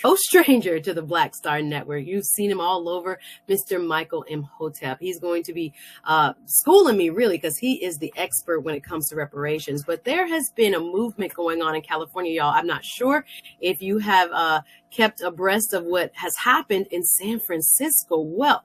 no stranger to the Black Star Network. You've seen him all over, Mr. Michael Imhotep. He's going to be schooling me, really, because he is the expert when it comes to reparations. But there has been a movement going on in California, y'all. I'm not sure if you have kept abreast of what has happened in San Francisco. Well,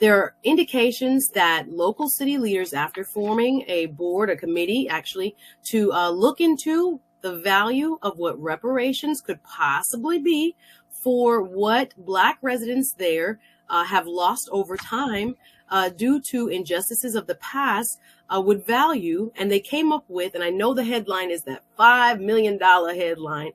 there are indications that local city leaders, after forming a board, a committee, actually, to look into the value of what reparations could possibly be for what Black residents there have lost over time due to injustices of the past, would value. And they came up with, and I know the headline is that $5 million headline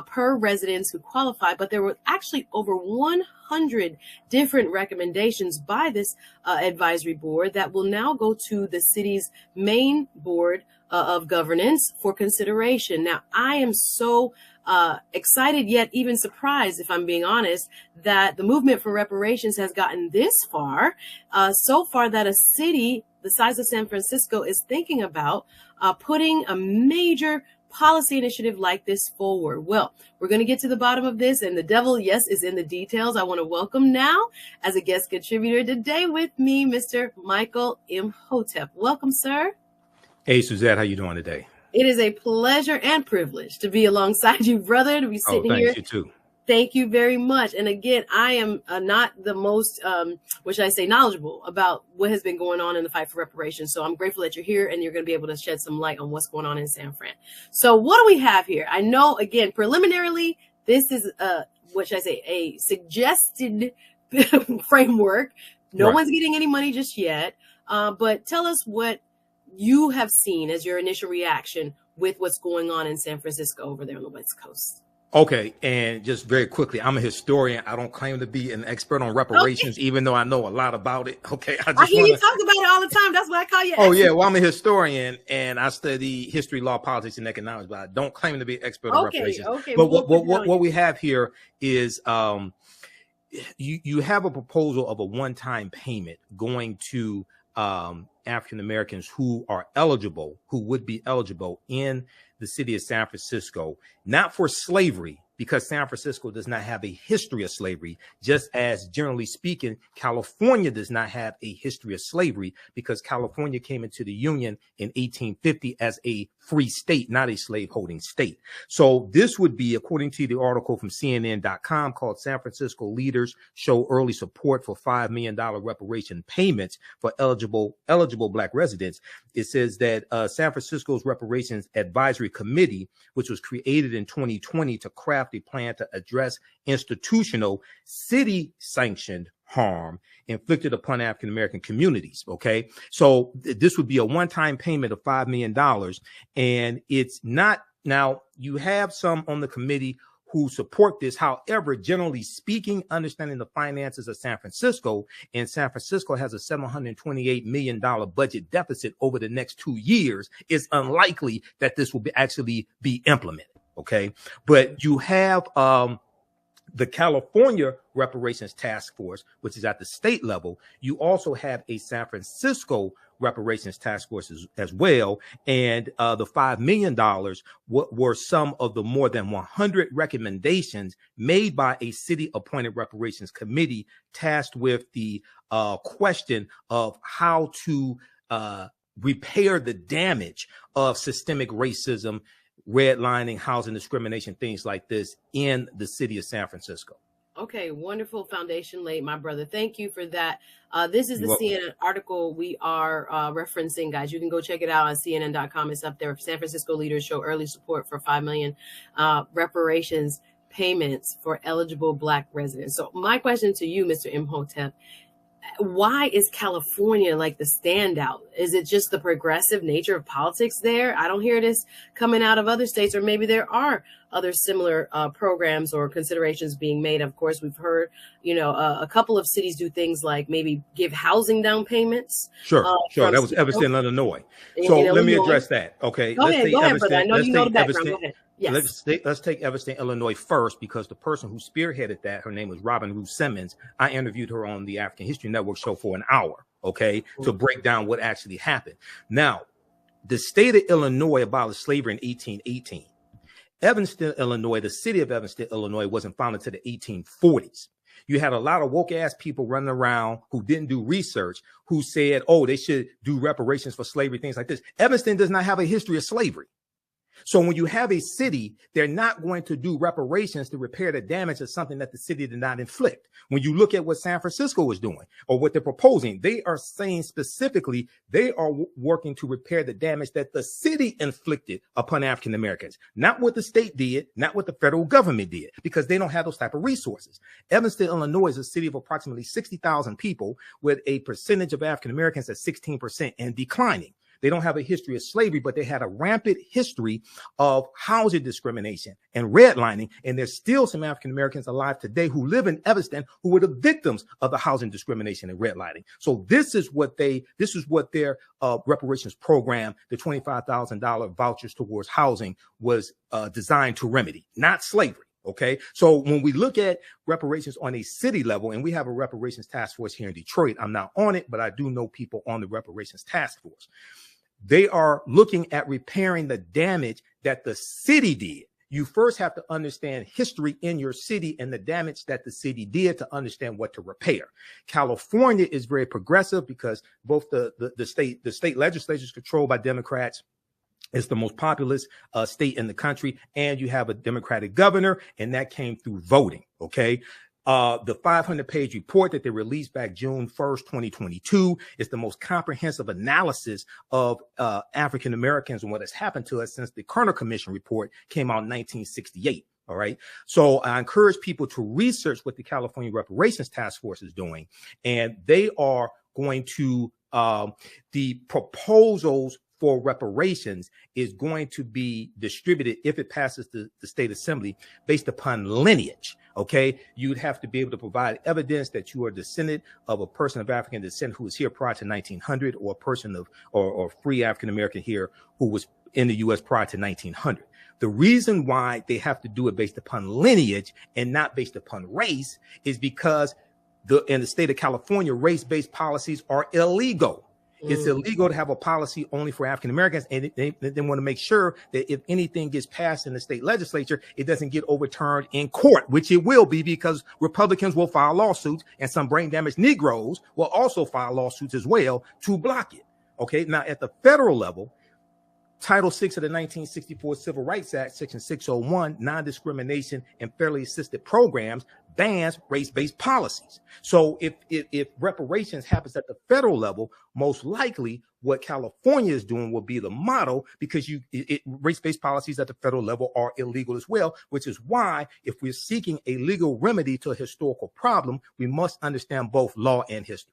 per residents who qualify, but there were actually over 100 different recommendations by this advisory board that will now go to the city's main board of governance for consideration. Now, I am so excited, yet even surprised, if I'm being honest, that the movement for reparations has gotten this far, so far that a city the size of San Francisco is thinking about putting a major policy initiative like this forward. Well, we're going to get to the bottom of this, and the devil, yes, is in the details. I want to welcome now, as a guest contributor today with me, Mr. Michael Imhotep. Welcome, sir. Hey, Suzette, how you doing today? It is a pleasure and privilege to be alongside you, brother, to be sitting here. Thanks, you too. Thank you very much. And again, I am not the most, what should I say, knowledgeable about what has been going on in the fight for reparations. So I'm grateful that you're here and you're going to be able to shed some light on what's going on in San Fran. So what do we have here? I know, again, preliminarily, this is, what should I say, a suggested framework. No one's getting any money just yet. But tell us what you have seen as your initial reaction with what's going on in San Francisco over there on the West Coast. Okay, and just very quickly, I'm a historian. I don't claim to be an expert on reparations, even though I know a lot about it. Okay, I hear you talk about it all the time. That's why I call you. Oh yeah, well, I'm a historian and I study history, law, politics, and economics, but I don't claim to be an expert on reparations. Okay, but what we have here is you have a proposal of a one-time payment going to African Americans who are eligible, who would be eligible in the city of San Francisco, not for slavery, because San Francisco does not have a history of slavery, just as generally speaking, California does not have a history of slavery, because California came into the Union in 1850 as a free state, not a slaveholding state. So this would be, according to the article from CNN.com called San Francisco Leaders Show Early Support for $5 million Reparation Payments for Eligible Black Residents. It says that San Francisco's Reparations Advisory Committee, which was created in 2020 to craft a plan to address institutional city-sanctioned harm inflicted upon African American communities. Okay, so this would be a one-time payment of $5 million, and it's not. Now, you have some on the committee who support this. However, generally speaking, understanding the finances of San Francisco, and San Francisco has a $728 million budget deficit over the next 2 years, it's unlikely that this will actually be implemented. Okay, but you have the California Reparations Task Force, which is at the state level. You also have a San Francisco Reparations Task Force as well. And the $5 million were some of the more than 100 recommendations made by a city appointed reparations committee tasked with the question of how to repair the damage of systemic racism, redlining, housing discrimination, things like this in the city of San Francisco. Okay, wonderful foundation laid, my brother. Thank you for that. This is the CNN article we are referencing, guys. You can go check it out on CNN.com. It's up there. San Francisco leaders show early support for $5 million reparations payments for eligible Black residents. So my question to you, Mr. Imhotep, why is California like the standout? Is it just the progressive nature of politics there? I don't hear this coming out of other states, or maybe there are other similar programs or considerations being made. Of course, we've heard, a couple of cities do things like maybe give housing down payments. Sure. That was Evanston, Illinois. So let me address that. Okay. Go ahead, brother. I know you know the background. Go ahead. Yes. Let's take Evanston, Illinois first, because the person who spearheaded that, her name was Robin Ruth Simmons. I interviewed her on the African History Network show for an hour, to break down what actually happened. Now, the state of Illinois abolished slavery in 1818. Evanston, Illinois, the city of Evanston, Illinois, wasn't founded until the 1840s. You had a lot of woke ass people running around who didn't do research, who said, oh, they should do reparations for slavery, things like this. Evanston does not have a history of slavery. So when you have a city, they're not going to do reparations to repair the damage of something that the city did not inflict. When you look at what San Francisco is doing or what they're proposing, they are saying specifically they are working to repair the damage that the city inflicted upon African Americans, not what the state did, not what the federal government did, because they don't have those type of resources. Evanston, Illinois is a city of approximately 60,000 people with a percentage of African Americans at 16% and declining. They don't have a history of slavery, but they had a rampant history of housing discrimination and redlining. And there's still some African Americans alive today who live in Evanston who were the victims of the housing discrimination and redlining. So this is what their reparations program, the $25,000 vouchers towards housing, was designed to remedy, not slavery. Okay, so when we look at reparations on a city level, and we have a reparations task force here in Detroit, I'm not on it, but I do know people on the reparations task force. They are looking at repairing the damage that the city did. You first have to understand history in your city and the damage that the city did to understand what to repair. California is very progressive because both the state legislature is controlled by Democrats. It's the most populous state in the country, and you have a Democratic governor, and that came through voting. Okay. The 500-page report that they released back June 1st, 2022 is the most comprehensive analysis of African Americans and what has happened to us since the Kerner Commission report came out in 1968. All right. So I encourage people to research what the California Reparations Task Force is doing, and they are going to the proposals for reparations is going to be distributed, if it passes the state assembly, based upon lineage. Okay, you'd have to be able to provide evidence that you are a descendant of a person of African descent who was here prior to 1900, or a person of or free African American here who was in the U.S. prior to 1900. The reason why they have to do it based upon lineage and not based upon race is because in the state of California, race-based policies are illegal. It's illegal to have a policy only for African Americans, and they want to make sure that if anything gets passed in the state legislature, it doesn't get overturned in court, which it will be, because Republicans will file lawsuits, and some brain damaged Negroes will also file lawsuits as well to block it. Okay, now at the federal level, Title VI of the 1964 Civil Rights Act, Section 601, non-discrimination and fairly assisted programs, bans race-based policies. So if reparations happens at the federal level, most likely what California is doing will be the model, because race-based policies at the federal level are illegal as well, which is why if we're seeking a legal remedy to a historical problem, we must understand both law and history.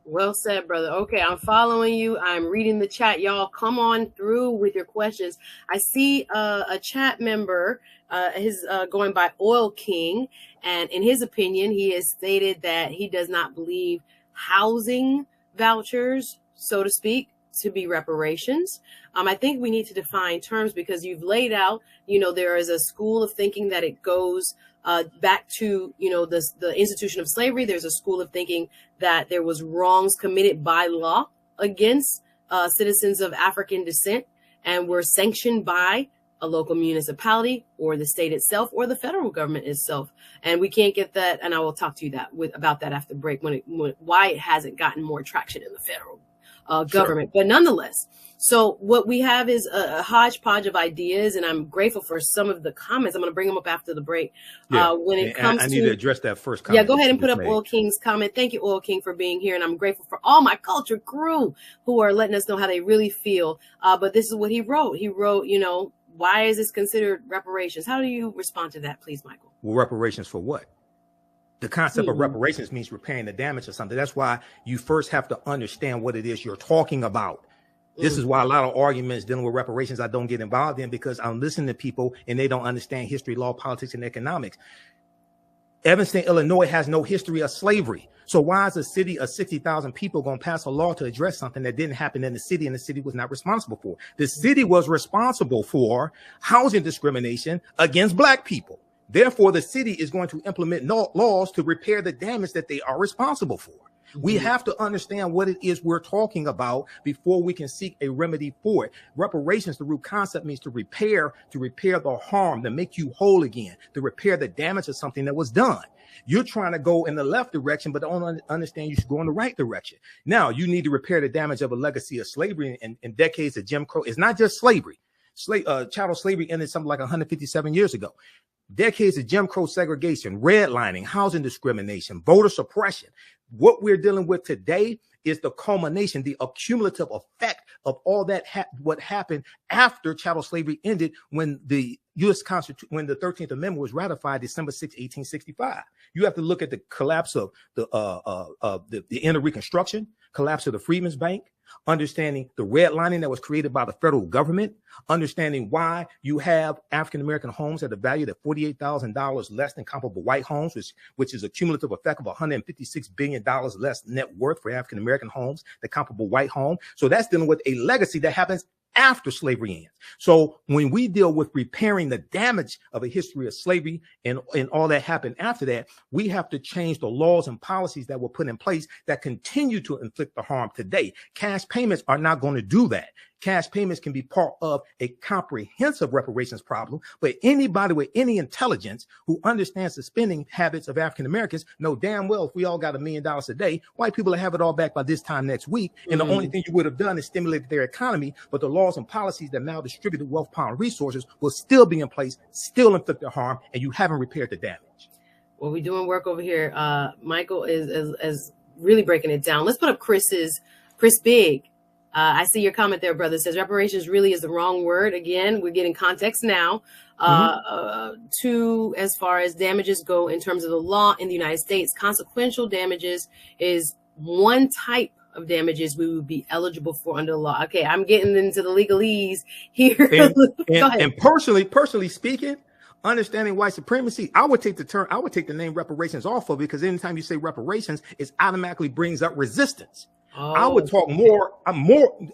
Well said, brother. Okay, I'm following you. I'm reading the chat. Y'all come on through with your questions. I see a chat member, his going by Oil King, and in his opinion, he has stated that he does not believe housing vouchers, so to speak, to be reparations. I think we need to define terms, because you've laid out, there is a school of thinking that it goes back to, the institution of slavery. There's a school of thinking that there was wrongs committed by law against citizens of African descent and were sanctioned by a local municipality or the state itself or the federal government itself. And we can't get that. And I will talk to you about that after the break, why it hasn't gotten more traction in the federal government. Sure. But nonetheless, so what we have is a hodgepodge of ideas, and I'm grateful for some of the comments. I'm going to bring them up after the break. Yeah. I need to address that first comment. Yeah, go ahead and put up Oil King's comment. Thank you, Oil King, for being here. And I'm grateful for all my culture crew who are letting us know how they really feel. But this is what he wrote. He wrote, why is this considered reparations? How do you respond to that, please, Michael? Well, reparations for what? The concept of reparations means repairing the damage of something. That's why you first have to understand what it is you're talking about. This is why a lot of arguments dealing with reparations I don't get involved in, because I'm listening to people and they don't understand history, law, politics, and economics. Evanston, Illinois has no history of slavery. So why is a city of 60,000 people going to pass a law to address something that didn't happen in the city and the city was not responsible for? The city was responsible for housing discrimination against Black people. Therefore, the city is going to implement laws to repair the damage that they are responsible for. We have to understand what it is we're talking about before we can seek a remedy for it. Reparations, the root concept, means to repair the harm, to make you whole again, to repair the damage of something that was done. You're trying to go in the left direction, but don't understand you should go in the right direction. Now, you need to repair the damage of a legacy of slavery and decades of Jim Crow. It's not just slavery. Chattel slavery ended something like 157 years ago. Decades of Jim Crow segregation, redlining, housing discrimination, voter suppression. What we're dealing with today is the culmination, the accumulative effect of all that what happened after chattel slavery ended when the U.S. Constitution, when the 13th Amendment was ratified December 6, 1865. You have to look at the collapse of the end of Reconstruction, collapse of the Freedmen's Bank, understanding the redlining that was created by the federal government, understanding why you have African-American homes at a value of $48,000 less than comparable white homes, which is a cumulative effect of $156 billion less net worth for African-American homes than comparable white home. So that's dealing with a legacy that happens after slavery ends. So when we deal with repairing the damage of a history of slavery and all that happened after that, we have to change the laws and policies that were put in place that continue to inflict the harm today. Cash payments are not going to do that. Cash payments can be part of a comprehensive reparations problem, but anybody with any intelligence who understands the spending habits of African Americans know damn well if we all got $1 million a day, white people will have it all back by this time next week. And the only thing you would have done is stimulated their economy, but the laws and policies that now distribute the wealth, power, and resources will still be in place, still inflict the harm, and you haven't repaired the damage. Well, we're doing work over here. Michael is really breaking it down. Let's put up Chris Big. I see your comment there, brother. It says reparations really is the wrong word. Again, we're getting context now to as far as damages go in terms of the law in the United States. Consequential damages is one type of damages we would be eligible for under the law. Okay, I'm getting into the legalese here. And personally speaking, understanding white supremacy, I would take the name reparations off of it, because anytime you say reparations, it automatically brings up resistance. I would talk more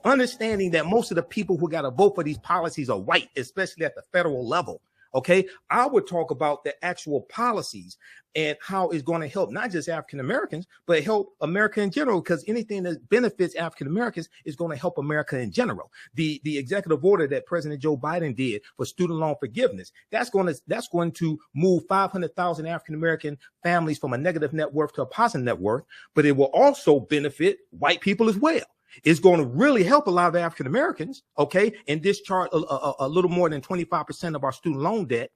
understanding that most of the people who got to vote for these policies are white, especially at the federal level. Okay, I would talk about the actual policies and how it's going to help not just African Americans, but help America in general, because anything that benefits African Americans is going to help America in general. The executive order that President Joe Biden did for student loan forgiveness, that's going to move 500,000 African American families from a negative net worth to a positive net worth, but it will also benefit white people as well. It's going to really help a lot of African Americans, okay, and discharge a little more than 25% of our student loan debt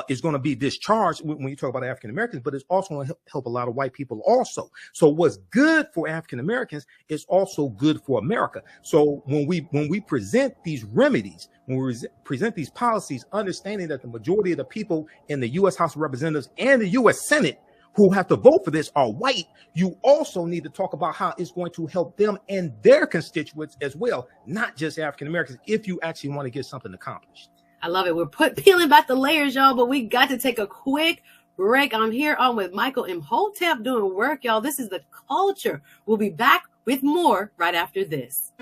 is going to be discharged when you talk about African Americans, but it's also going to help a lot of white people also. So what's good for African Americans is also good for America. So when we present these remedies, when we present these policies, understanding that the majority of the people in the U.S. House of Representatives and the U.S. Senate who have to vote for this are white, you also need to talk about how it's going to help them and their constituents as well, not just African Americans, if you actually want to get something accomplished. I love it. We're peeling back the layers, y'all, but we got to take a quick break. I'm here on with Michael Imhotep doing work, y'all. This is The Culture. We'll be back with more right after this.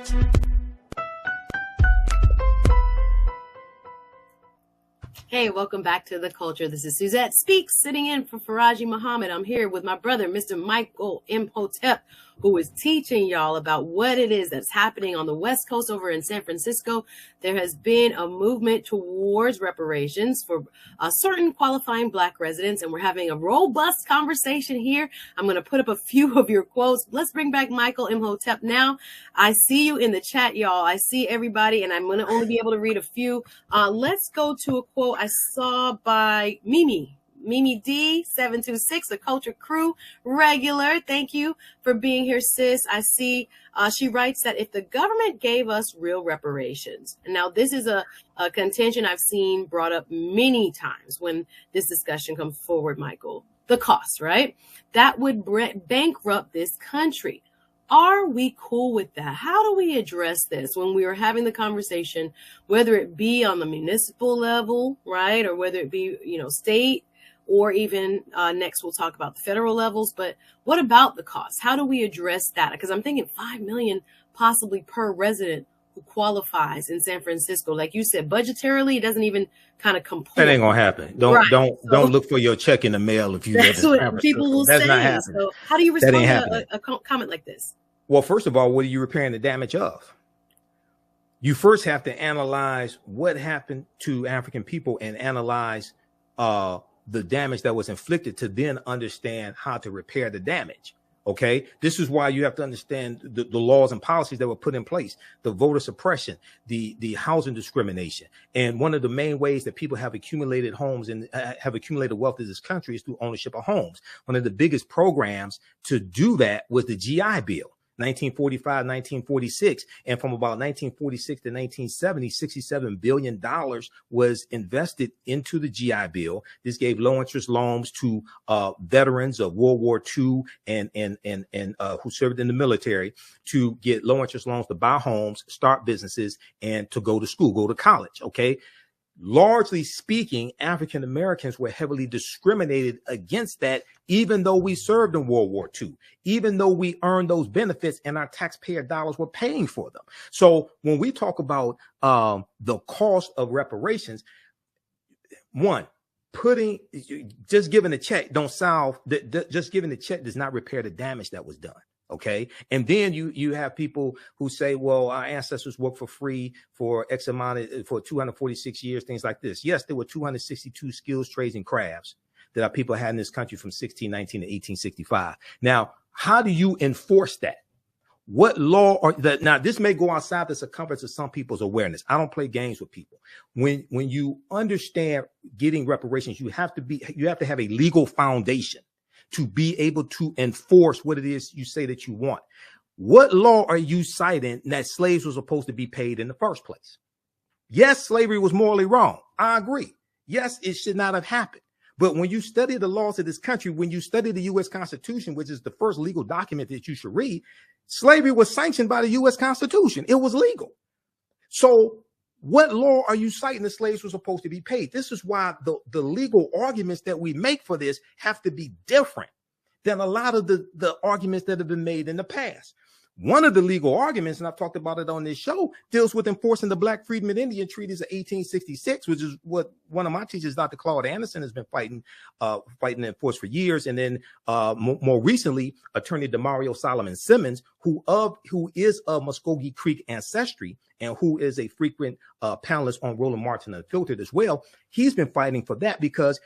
Hey, welcome back to The Culture. This is Suzette Speaks, sitting in for Faraji Muhammad. I'm here with my brother, Mr. Michael Imhotep, who is teaching y'all about what it is that's happening on the West Coast over in San Francisco. There has been a movement towards reparations for certain qualifying Black residents, and we're having a robust conversation here. I'm going to put up a few of your quotes. Let's bring back Michael Imhotep now. I see you in the chat, y'all. I see everybody, and I'm going to only be able to read a few. Let's go to a quote I saw by Mimi D726, the Culture Crew regular. Thank you for being here, sis. I see she writes that if the government gave us real reparations, and now this is a contention I've seen brought up many times when this discussion comes forward, Michael, the cost, right? That would bankrupt this country. Are we cool with that? How do we address this when we are having the conversation, whether it be on the municipal level, right? Or whether it be, state, or even next we'll talk about the federal levels. But what about the cost? How do we address that? Because I'm thinking $5 million possibly per resident. who qualifies in San Francisco. Like you said, budgetarily, it doesn't even kind of compute. That ain't gonna happen. Don't look for your check in the mail if you live in San Francisco. People will that's say. Not happening. So how do you respond to a comment like this? Well, first of all, what are you repairing the damage of? You first have to analyze what happened to African people and analyze the damage that was inflicted to then understand how to repair the damage. Okay, this is why you have to understand the laws and policies that were put in place, the voter suppression, the housing discrimination. And one of the main ways that people have accumulated homes and have accumulated wealth in this country is through ownership of homes. One of the biggest programs to do that was the GI Bill. 1945, 1946, and from about 1946 to 1970, $67 billion was invested into the GI Bill. This gave low interest loans to veterans of World War II and who served in the military to get low interest loans to buy homes, start businesses, and to go to school, go to college. Okay. Largely speaking, African Americans were heavily discriminated against that, even though we served in World War II, even though we earned those benefits and our taxpayer dollars were paying for them. So when we talk about the cost of reparations, one, just giving a check don't solve, just giving a check does not repair the damage that was done. Okay. And then you have people who say, well, our ancestors worked for free for X amount for 246 years, things like this. Yes, there were 262 skills, trades, and crafts that our people had in this country from 1619 to 1865. Now, how do you enforce that? What law or that? Now, this may go outside the circumference of some people's awareness. I don't play games with people. When you understand getting reparations, you have to have a legal foundation to be able to enforce what it is you say that you want. What law are you citing that slaves were supposed to be paid in the first place? Yes, slavery was morally wrong. I agree. Yes, it should not have happened. But when you study the laws of this country, when you study the U.S. Constitution, which is the first legal document that you should read, slavery was sanctioned by the U.S. Constitution. It was legal. So what law are you citing the slaves were supposed to be paid? This is why the legal arguments that we make for this have to be different than a lot of the arguments that have been made in the past. One of the legal arguments, and I've talked about it on this show, deals with enforcing the Black Freedmen and Indian Treaties of 1866, which is what one of my teachers, Dr. Claude Anderson, has been fighting and enforced for years. And then more recently, Attorney Demario Solomon Simmons, who is of Muskogee Creek ancestry and who is a frequent panelist on Roland Martin Unfiltered as well. He's been fighting for that because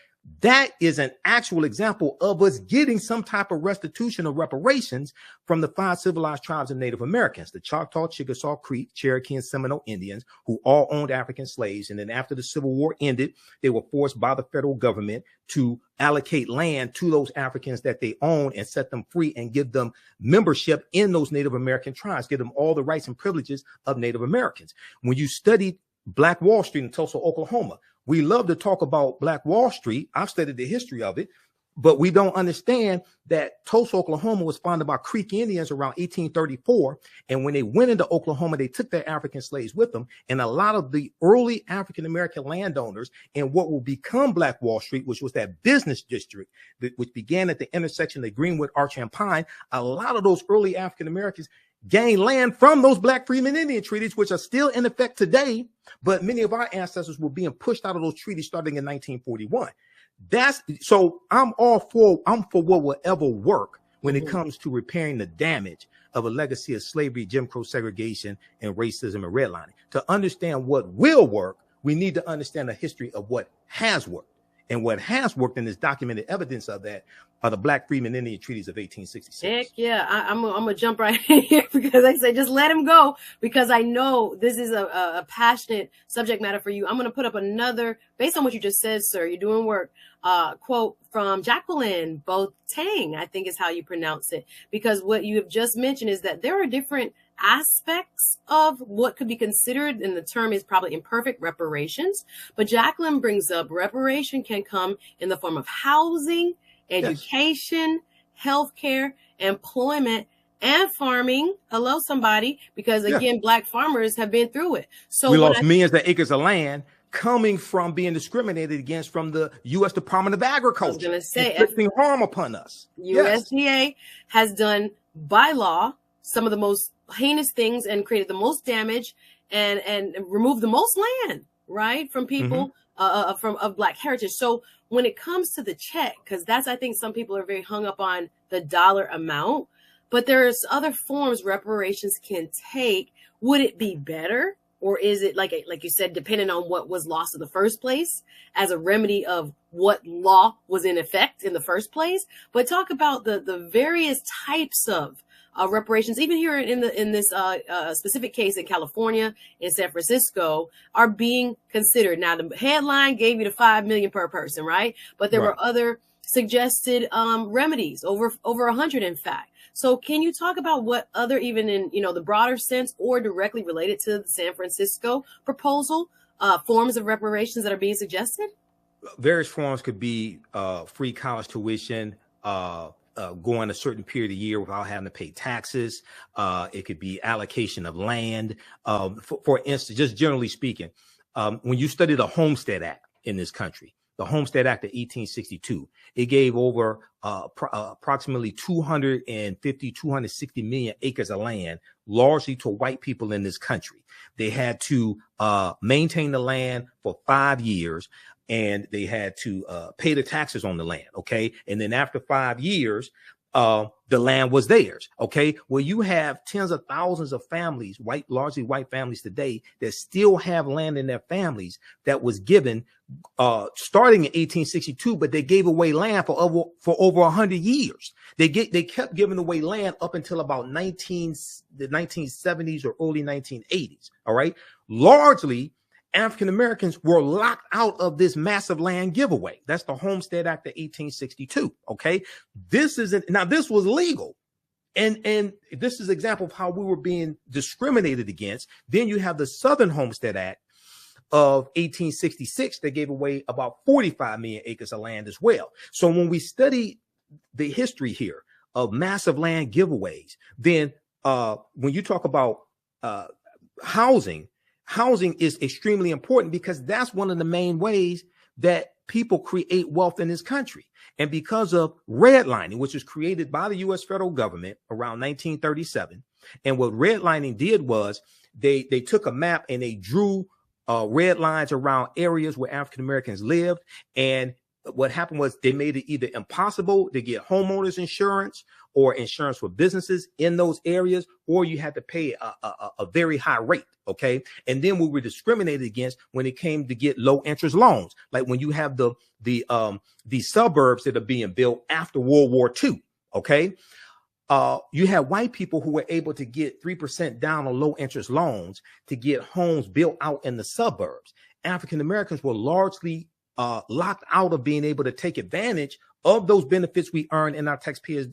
that is an actual example of us getting some type of restitution or reparations from the 5 civilized tribes of Native Americans, the Choctaw, Chickasaw, Creek, Cherokee, and Seminole Indians, who all owned African slaves. And then after the Civil War ended, they were forced by the federal government to allocate land to those Africans that they own and set them free and give them membership in those Native American tribes, give them all the rights and privileges of Native Americans. When you studied Black Wall Street in Tulsa, Oklahoma, we love to talk about Black Wall Street. I've studied the history of it, but we don't understand that Tulsa, Oklahoma was founded by Creek Indians around 1834. And when they went into Oklahoma, they took their African slaves with them. And a lot of the early African-American landowners in what will become Black Wall Street, which was that business district, which began at the intersection of Greenwood, Arch, and Pine, a lot of those early African-Americans gained land from those Black Freedmen Indian treaties, which are still in effect today. But many of our ancestors were being pushed out of those treaties starting in 1941. So I'm for what will ever work when it comes to repairing the damage of a legacy of slavery, Jim Crow segregation, and racism and redlining. To understand what will work, we need to understand the history of what has worked. And what has worked, and there's documented evidence of that, are the Black Freedmen Indian Treaties of 1866. Heck yeah. I'm gonna jump right in here because I say just let him go, because I know this is a passionate subject matter for you. I'm gonna put up another, based on what you just said, sir, you're doing work, quote from Jacqueline Boateng, I think is how you pronounce it, because what you have just mentioned is that there are different aspects of what could be considered, and the term is probably imperfect, reparations. But Jacqueline brings up reparation can come in the form of housing, education, healthcare, employment, and farming. Hello, somebody, because again, Black farmers have been through it. So we lost millions of acres of land coming from being discriminated against from the U.S. Department of Agriculture. I was going to say, inflicting harm upon us. USDA has done by law some of the most heinous things and created the most damage and remove the most land, right, from people of Black heritage. So when it comes to the check, because that's, I think some people are very hung up on the dollar amount, but there's other forms reparations can take. Would it be better, or is it like you said, depending on what was lost in the first place, as a remedy of what law was in effect in the first place? But talk about the various types of reparations, even here in this specific case in California, in San Francisco, are being considered. Now, the headline gave you the $5 million per person, right? But there were other suggested remedies, over 100, in fact. So can you talk about what other, even in, the broader sense or directly related to the San Francisco proposal, forms of reparations that are being suggested? Various forms could be free college tuition, going a certain period of year without having to pay taxes. It could be allocation of land. For instance, just generally speaking, when you study the Homestead Act in this country, the Homestead Act of 1862, it gave over approximately 260 million acres of land, largely to white people in this country. They had to maintain the land for 5 years, and they had to pay the taxes on the land. Okay. And then after 5 years, the land was theirs. Okay. Well, you have tens of thousands of families, largely white families today, that still have land in their families that was given starting in 1862, but they gave away land for over 100 years. They kept giving away land up until about the 1970s or early 1980s. All right. Largely, African Americans were locked out of this massive land giveaway. That's the Homestead Act of 1862. Okay. This was legal. And this is an example of how we were being discriminated against. Then you have the Southern Homestead Act of 1866 that gave away about 45 million acres of land as well. So when we study the history here of massive land giveaways, then when you talk about housing is extremely important, because that's one of the main ways that people create wealth in this country. And because of redlining, which was created by the U.S. federal government around 1937, and what redlining did was they took a map and they drew red lines around areas where African Americans lived. And what happened was they made it either impossible to get homeowners insurance or insurance for businesses in those areas, or you had to pay a very high rate. Okay. And then we were discriminated against when it came to get low interest loans. Like when you have the suburbs that are being built after World War II. Okay. You had white people who were able to get 3% down on low interest loans to get homes built out in the suburbs. African Americans were largely locked out of being able to take advantage of those benefits we earn in our taxpayer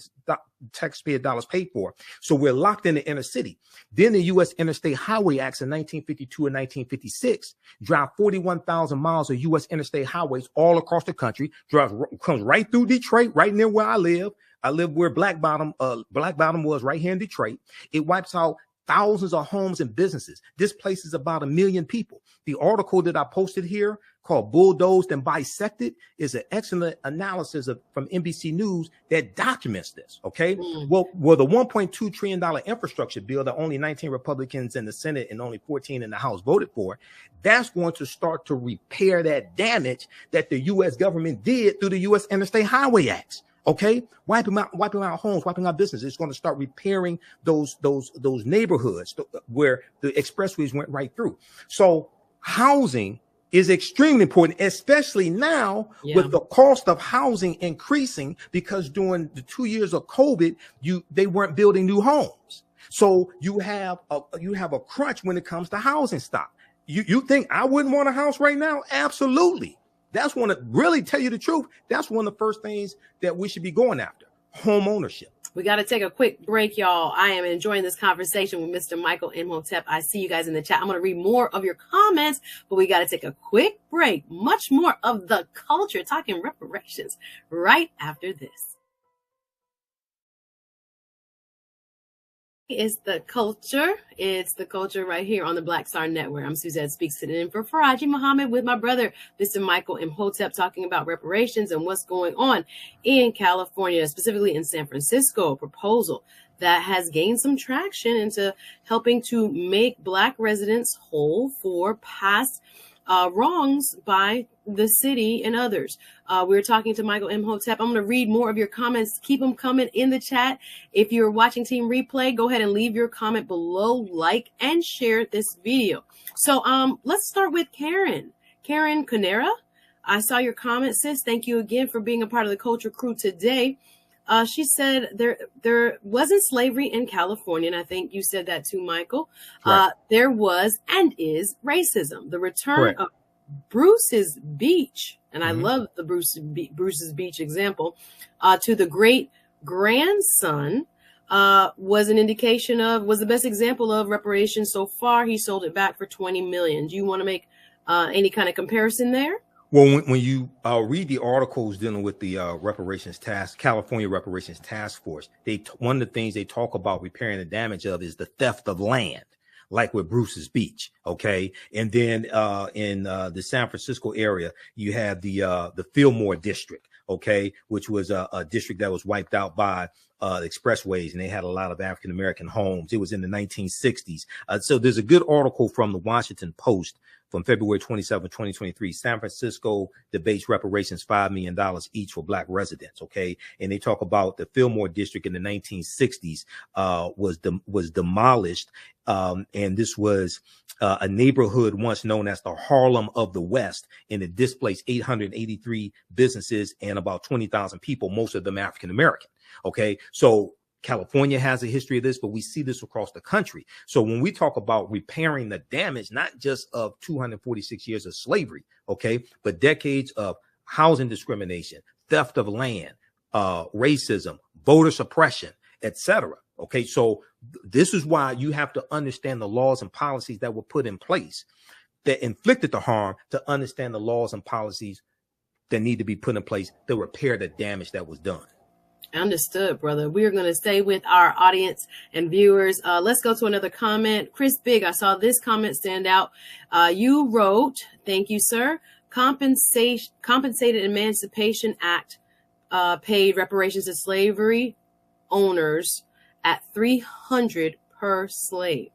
dollars paid for. So we're locked in the inner city. Then the U.S. Interstate Highway Acts in 1952 and 1956 drive 41,000 miles of U.S. interstate highways all across the country, comes right through Detroit, right near where I live. I live where Black Bottom was, right here in Detroit. It wipes out thousands of homes and businesses. Displaces about 1 million people. The article that I posted here called Bulldozed and Bisected is an excellent analysis from NBC News that documents this. Okay. Well, the $1.2 trillion infrastructure bill that only 19 Republicans in the Senate and only 14 in the House voted for, that's going to start to repair that damage that the U.S. government did through the U.S. Interstate Highway Acts. Okay, wiping out homes, wiping out businesses. It's going to start repairing those neighborhoods where the expressways went right through. So housing is extremely important, especially now with the cost of housing increasing, because during the 2 years of COVID, they weren't building new homes. So you have a crunch when it comes to housing stock. You think I wouldn't want a house right now? Absolutely. That's one of, really tell you the truth, that's one of the first things that we should be going after, home ownership. We got to take a quick break, y'all. I am enjoying this conversation with Mr. Michael Imhotep. I see you guys in the chat. I'm going to read more of your comments, but we got to take a quick break. Much more of the culture, talking reparations, right after this. It's the culture. It's the culture right here on the Black Star Network. I'm Suzette Speaks, sitting in for Faraji Muhammad with my brother, Mr. Michael Imhotep, talking about reparations and what's going on in California, specifically in San Francisco. A proposal that has gained some traction into helping to make Black residents whole for past wrongs by the city and others. We're talking to Michael Imhotep. I'm going to read more of your comments. Keep them coming in the chat. If you're watching Team Replay, go ahead and leave your comment below, like, and share this video. So let's start with Karen. Karen Canera, I saw your comment, sis. Thank you again for being a part of the culture crew today. She said there wasn't slavery in California, and I think you said that too, Michael. Right. There was and is racism. The return of Bruce's Beach, and I love the Bruce's Beach example, to the great grandson was an indication of, was the best example of reparations so far. He sold it back for $20 million. Do you want to make any kind of comparison there? Well, when you read the articles dealing with the California Reparations Task Force, one of the things they talk about repairing the damage of is the theft of land, like with Bruce's Beach. Okay. And then in the San Francisco area, you have the Fillmore district. Okay, which was a district that was wiped out by expressways, and they had a lot of African-American homes. It was in the 1960s. So there's a good article from the Washington Post from February 27, 2023. San Francisco debates reparations $5 million each for Black residents. Okay. And they talk about the Fillmore district in the 1960s was demolished. And this was a neighborhood once known as the Harlem of the West, and it displaced 883 businesses and about 20,000 people, most of them African American. Okay, so California has a history of this, but we see this across the country. So when we talk about repairing the damage, not just of 246 years of slavery, okay, but decades of housing discrimination, theft of land, racism, voter suppression, etc. Okay, so this is why you have to understand the laws and policies that were put in place that inflicted the harm, to understand the laws and policies that need to be put in place to repair the damage that was done. Understood, brother. We are going to stay with our audience and viewers. Let's go to another comment. Chris Big, I saw this comment stand out. You wrote, thank you, sir. Compensated Emancipation Act paid reparations to slavery owners at $300 per slave.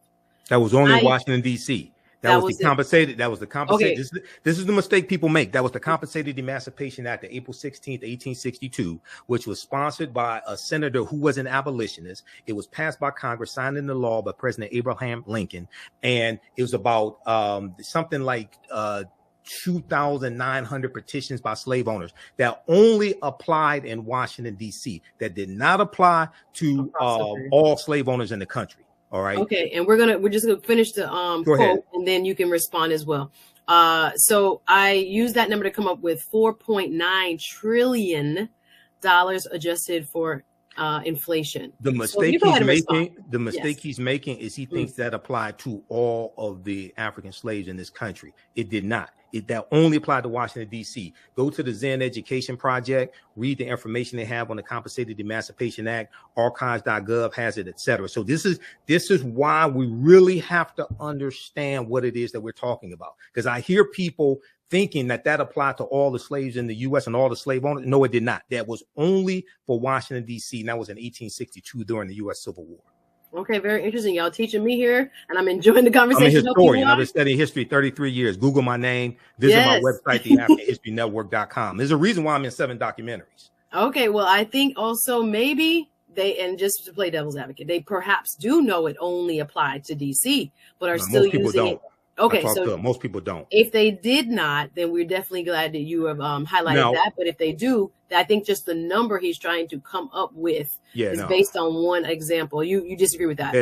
That was only in Washington, D.C. That was the compensated. That was the compensated. Okay. This is the mistake people make. That was the Compensated Emancipation Act of April 16th, 1862, which was sponsored by a senator who was an abolitionist. It was passed by Congress, signed into law by President Abraham Lincoln. And it was about something like 2,900 petitions by slave owners that only applied in Washington, D.C., that did not apply to all slave owners in the country. All right. Okay. And we're just going to finish the quote, and then you can respond as well. So I used that number to come up with $4.9 trillion adjusted for inflation. The mistake he's making is he thinks that applied to all of the African slaves in this country. It did not. That only applied to Washington, D.C. Go to the Zen Education Project, read the information they have on the Compensated Emancipation Act, archives.gov has it, etc. So this is why we really have to understand what it is that we're talking about. Because I hear people thinking that applied to all the slaves in the U.S. and all the slave owners. No, it did not. That was only for Washington, D.C., and that was in 1862 during the U.S. Civil War. Okay, very interesting. Y'all teaching me here, and I'm enjoying the conversation. I'm a historian. I've been studying history 33 years. Google my name. Visit my website, theafricanhistorynetwork.com. There's a reason why I'm in 7 documentaries. Okay, well, I think also maybe and just to play devil's advocate, they perhaps do know it only applied to D.C., but are still using it. Okay, so most people don't. If they did not, then we're definitely glad that you have highlighted that. But if they do, I think just the number he's trying to come up with is based on one example. You disagree with that?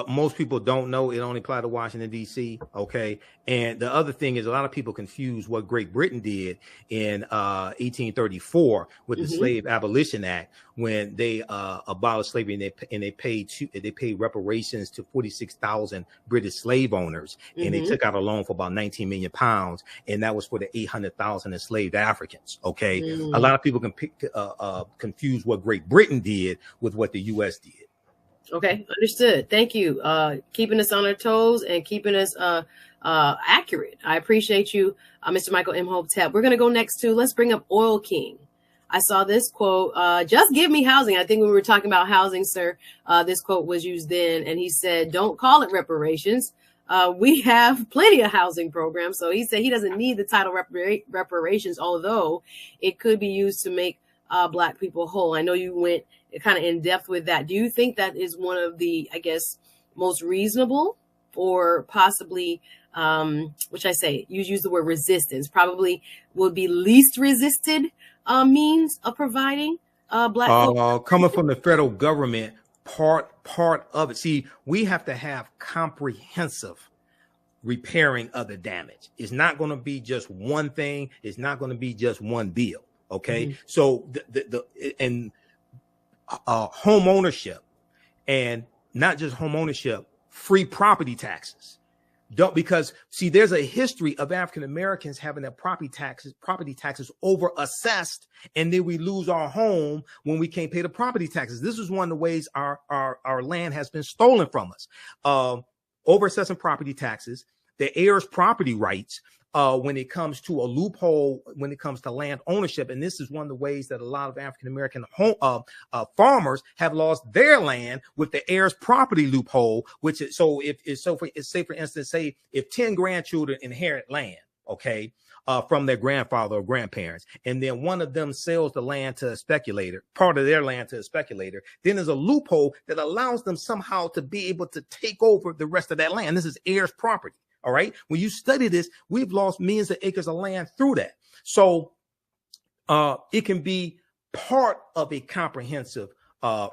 Most people don't know it only applied to Washington, D.C. Okay. And the other thing is a lot of people confuse what Great Britain did in 1834 with the Slave Abolition Act, when they abolished slavery, and they paid reparations to 46,000 British slave owners, and they took out a loan for about 19 million pounds, and that was for the 800,000 enslaved Africans. Okay. A lot of people can confuse what Great Britain did with what the U.S. did. Okay, understood. Thank you. Keeping us on our toes and keeping us accurate. I appreciate you, Mr. Michael Imhotep. We're going to go next to, let's bring up Oil King. I saw this quote, just give me housing. I think when we were talking about housing, sir, this quote was used then. And he said, don't call it reparations. We have plenty of housing programs. So he said he doesn't need the title reparations, although it could be used to make Black people whole. I know you went kind of in depth with that. Do you think that is one of the, I guess, most reasonable or possibly, which I say, you use the word resistance, probably would be least resisted means of providing Black folk? Coming from the federal government, part of it. See, we have to have comprehensive repairing of the damage. It's not going to be just one thing. It's not going to be just one bill. Okay. Mm-hmm. So home ownership, and not just home ownership, free property taxes. Because see, there's a history of African Americans having their property taxes over assessed, and then we lose our home when we can't pay the property taxes. This is one of the ways our land has been stolen from us. Over assessing property taxes, the heirs' property rights, when it comes to a loophole, when it comes to land ownership. And this is one of the ways that a lot of African-American farmers have lost their land with the heirs property loophole, which is, so say for instance, say if 10 grandchildren inherit land, okay, from their grandfather or grandparents, and then one of them sells the land to a speculator, part of their land to a speculator, then there's a loophole that allows them somehow to be able to take over the rest of that land. This is heirs property. All right. When you study this, we've lost millions of acres of land through that. So it can be part of a comprehensive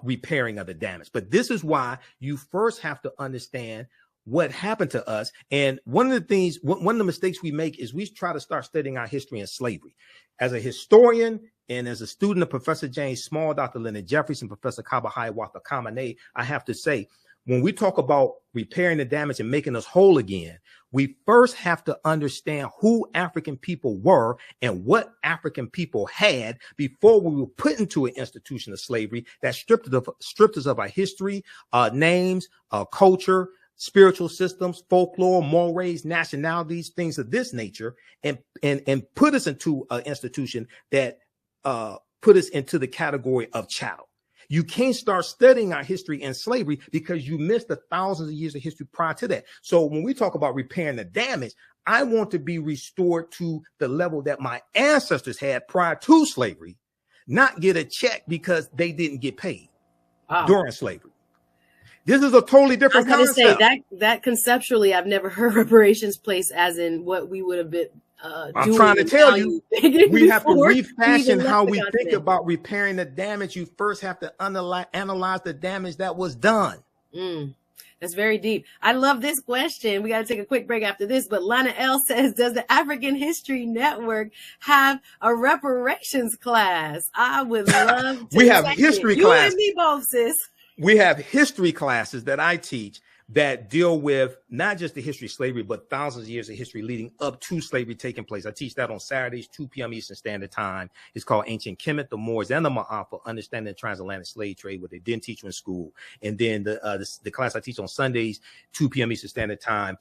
repairing of the damage. But this is why you first have to understand what happened to us. And one of the mistakes we make is we try to start studying our history in slavery. As a historian and as a student of Professor James Small, Dr. Leonard Jeffries, and Professor Kabahai Watha Kamene, I have to say, when we talk about repairing the damage and making us whole again, we first have to understand who African people were and what African people had before we were put into an institution of slavery that stripped us of our history, names, culture, spiritual systems, folklore, mores, nationalities, things of this nature, and put us into an institution that put us into the category of chattel. You can't start studying our history in slavery because you missed the thousands of years of history prior to that. So when we talk about repairing the damage, I want to be restored to the level that my ancestors had prior to slavery, not get a check because they didn't get paid during slavery. This is a totally different concept. I was going to say that conceptually, I've never heard reparations placed as in what we would have been. I'm trying to tell you, we have to refashion how we think about repairing the damage. You first have to analyze the damage that was done. That's very deep. I love this question. We got to take a quick break after this. But Lana L says, does the African History Network have a reparations class? I would love to. We have history classes. You and me both, sis. We have history classes that I teach that deal with not just the history of slavery, but thousands of years of history leading up to slavery taking place. I teach that on Saturdays, 2 p.m. Eastern Standard Time. It's called Ancient Kemet, the Moors, and the Ma'afa, Understanding the Transatlantic Slave Trade, what they didn't teach you in school. And then the class I teach on Sundays, 2 p.m. Eastern Standard Time,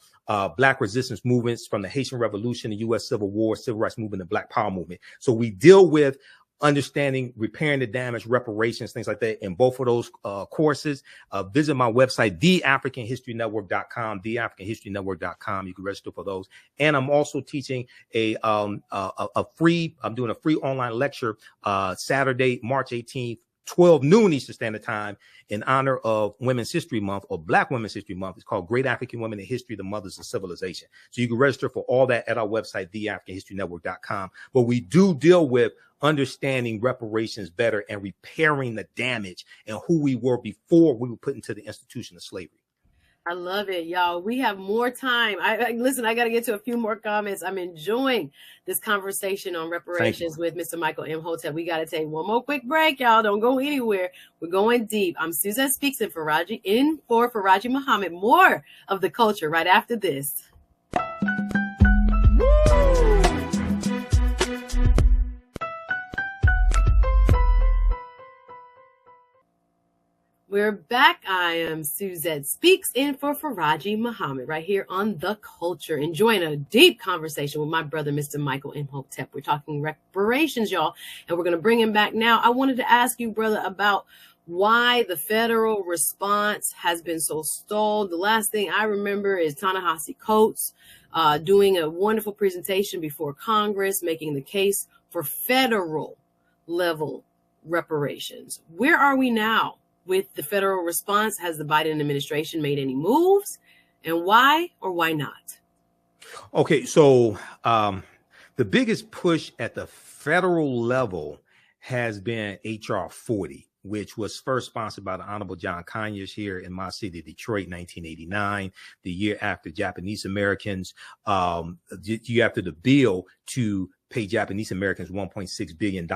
Black resistance movements from the Haitian Revolution, the U.S. Civil War, Civil Rights Movement, and Black Power movement. So we deal with understanding, repairing the damage, reparations, things like that in both of those courses. Visit my website, theafricanhistorynetwork.com, theafricanhistorynetwork.com. You can register for those. And I'm also teaching I'm doing a free online lecture Saturday, March 18th, 12 noon Eastern Standard Time, in honor of Women's History Month, or Black Women's History Month. It's called Great African Women in History, the Mothers of Civilization. So you can register for all that at our website, theafricanhistorynetwork.com. But we do deal with understanding reparations better and repairing the damage and who we were before we were put into the institution of slavery. I love it, y'all. We have more time. Listen, I got to get to a few more comments. I'm enjoying this conversation on reparations with Mr. Michael Imhotep. We got to take one more quick break, y'all. Don't go anywhere. We're going deep. I'm Suzette Speaks in for Faraji Muhammad. More of the culture right after this. We're back. I am Suzette Speaks in for Faraji Muhammad right here on The Culture, enjoying a deep conversation with my brother, Mr. Michael Imhotep. We're talking reparations, y'all, and we're going to bring him back now. I wanted to ask you, brother, about why the federal response has been so stalled. The last thing I remember is Ta-Nehisi Coates doing a wonderful presentation before Congress, making the case for federal level reparations. Where are we now with the federal response? Has the Biden administration made any moves, and why or why not? Okay, so the biggest push at the federal level has been H.R. 40, which was first sponsored by the Honorable John Conyers here in my city, Detroit, 1989, the year after Japanese Americans, year after the bill to pay Japanese Americans $1.6 billion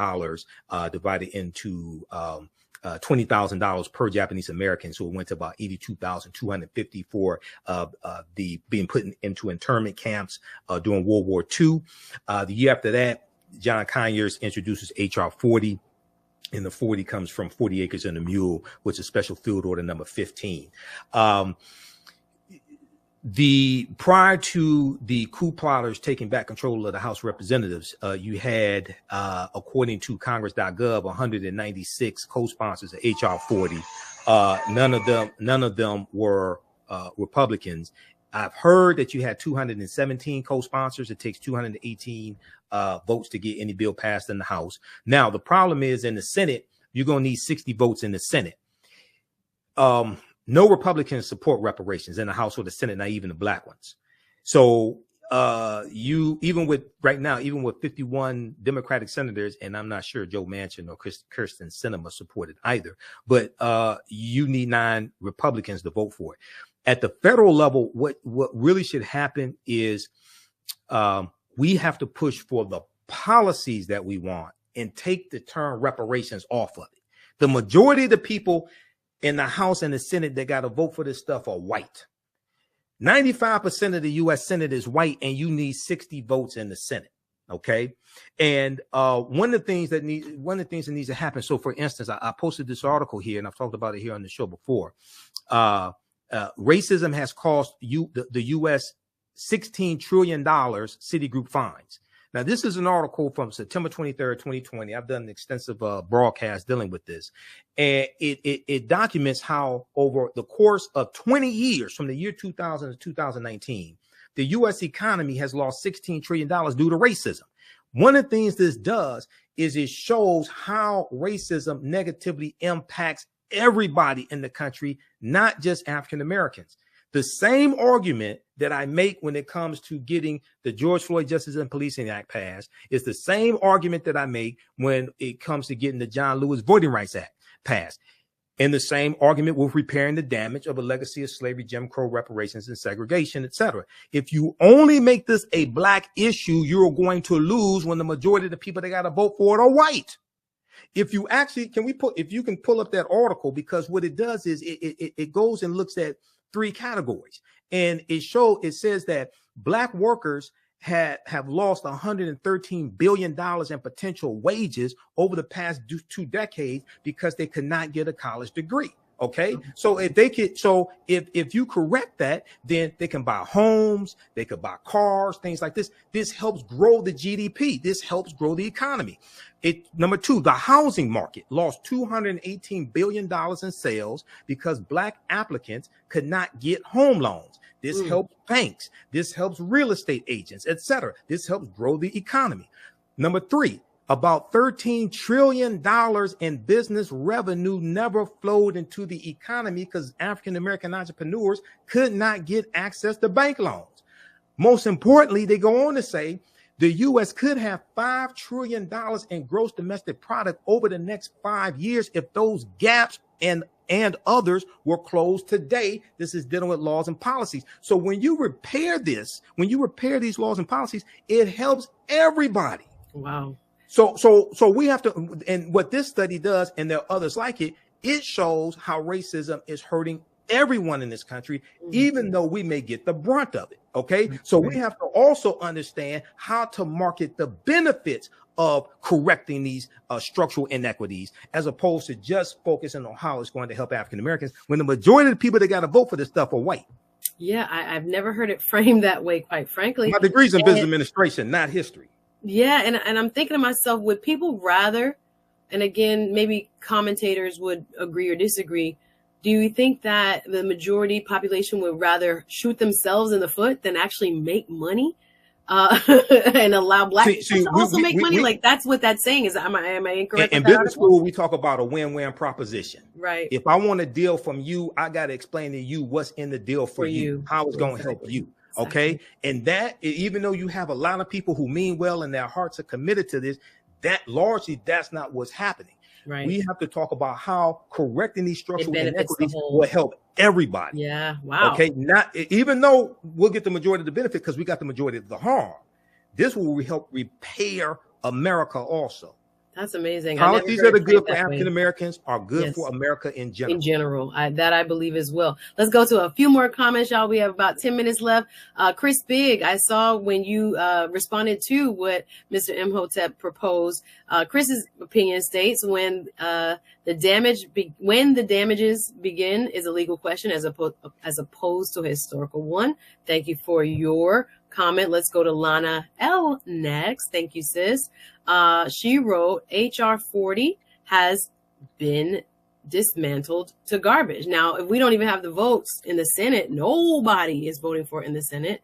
divided into $20,000 per Japanese American. So it went to about $82,250 for the being put into internment camps during World War II. The year after that, John Conyers introduces H.R. 40. And the 40 comes from 40 acres and a mule, which is special field order number 15. Prior to the coup plotters taking back control of the House of Representatives, you had, according to Congress.gov, 196 co-sponsors of H.R. 40. None of them were Republicans. I've heard that you had 217 co-sponsors. It takes 218 votes to get any bill passed in the House. Now, the problem is in the Senate, you're going to need 60 votes in the Senate. No Republicans support reparations in the House or the Senate, not even the black ones. So even with 51 Democratic senators, and I'm not sure Joe Manchin or Kirsten Sinema supported either, but you need 9 Republicans to vote for it. At the federal level, what really should happen is we have to push for the policies that we want and take the term reparations off of it. The majority of the people in the House and the Senate that got to vote for this stuff are white. 95% of the U.S. Senate is white, and you need 60 votes in the Senate. Okay. And one of the things that needs to happen. So, for instance, I posted this article here, and I've talked about it here on the show before. Racism has cost the U.S. $16 trillion Citigroup fines. Now, this is an article from September 23rd, 2020. I've done an extensive broadcast dealing with this. And it documents how over the course of 20 years, from the year 2000 to 2019, the U.S. economy has lost $16 trillion due to racism. One of the things this does is it shows how racism negatively impacts everybody in the country, not just African Americans. The same argument that I make when it comes to getting the George Floyd Justice and Policing Act passed is the same argument that I make when it comes to getting the John Lewis Voting Rights Act passed. And the same argument with repairing the damage of a legacy of slavery, Jim Crow, reparations, and segregation, etc. If you only make this a black issue, you're going to lose when the majority of the people that got to vote for it are white. If you actually, if you can pull up that article, because what it does is it goes and looks at 3 categories, and it says that black workers have lost $113 billion in potential wages over the past 2 decades because they could not get a college degree. Okay, so if you correct that, then they can buy homes, they could buy cars, things like this. This helps grow the GDP. This helps grow the economy. Number 2, the housing market lost $218 billion in sales because black applicants could not get home loans. This helps banks. This helps real estate agents, etc. This helps grow the economy. Number 3, about $13 trillion in business revenue never flowed into the economy because African-American entrepreneurs could not get access to bank loans. Most importantly, they go on to say the U.S. could have $5 trillion in gross domestic product over the next 5 years if those gaps and others were closed today. This is dealing with laws and policies. So when you repair these laws and policies, it helps everybody. Wow. So we have to, and what this study does, and there are others like it, it shows how racism is hurting everyone in this country, even though we may get the brunt of it. Okay. So we have to also understand how to market the benefits of correcting these structural inequities, as opposed to just focusing on how it's going to help African Americans when the majority of the people that got to vote for this stuff are white. Yeah, I've never heard it framed that way, quite frankly. My degree's in business administration, not history. Yeah, and I'm thinking to myself, would people rather, and again, maybe commentators would agree or disagree, do you think that the majority population would rather shoot themselves in the foot than actually make money? And allow black people to also make money? Like, that's what that's saying. Is am I incorrect? In business school, we talk about a win-win proposition. Right. If I want a deal from you, I got to explain to you what's in the deal for you, how it's going to help you. Okay. And that, even though you have a lot of people who mean well and their hearts are committed to this, that largely, that's not what's happening. Right. We have to talk about how correcting these structural inequities will help everybody. Yeah. Wow. Okay. Not even though we'll get the majority of the benefit because we got the majority of the harm. This will help repair America also. That's amazing. Policies that are good for African Americans are good for America in general. In general, I believe as well. Let's go to a few more comments, y'all. We have about 10 minutes left. Chris Big, I saw when you responded to what Mr. Imhotep proposed. Chris's opinion states when the damages begin is a legal question as opposed to a historical one. Thank you for your comment. Let's go to Lana L next. Thank you, sis. She wrote, HR 40 has been dismantled to garbage. Now, if we don't even have the votes in the Senate, nobody is voting for it in the Senate.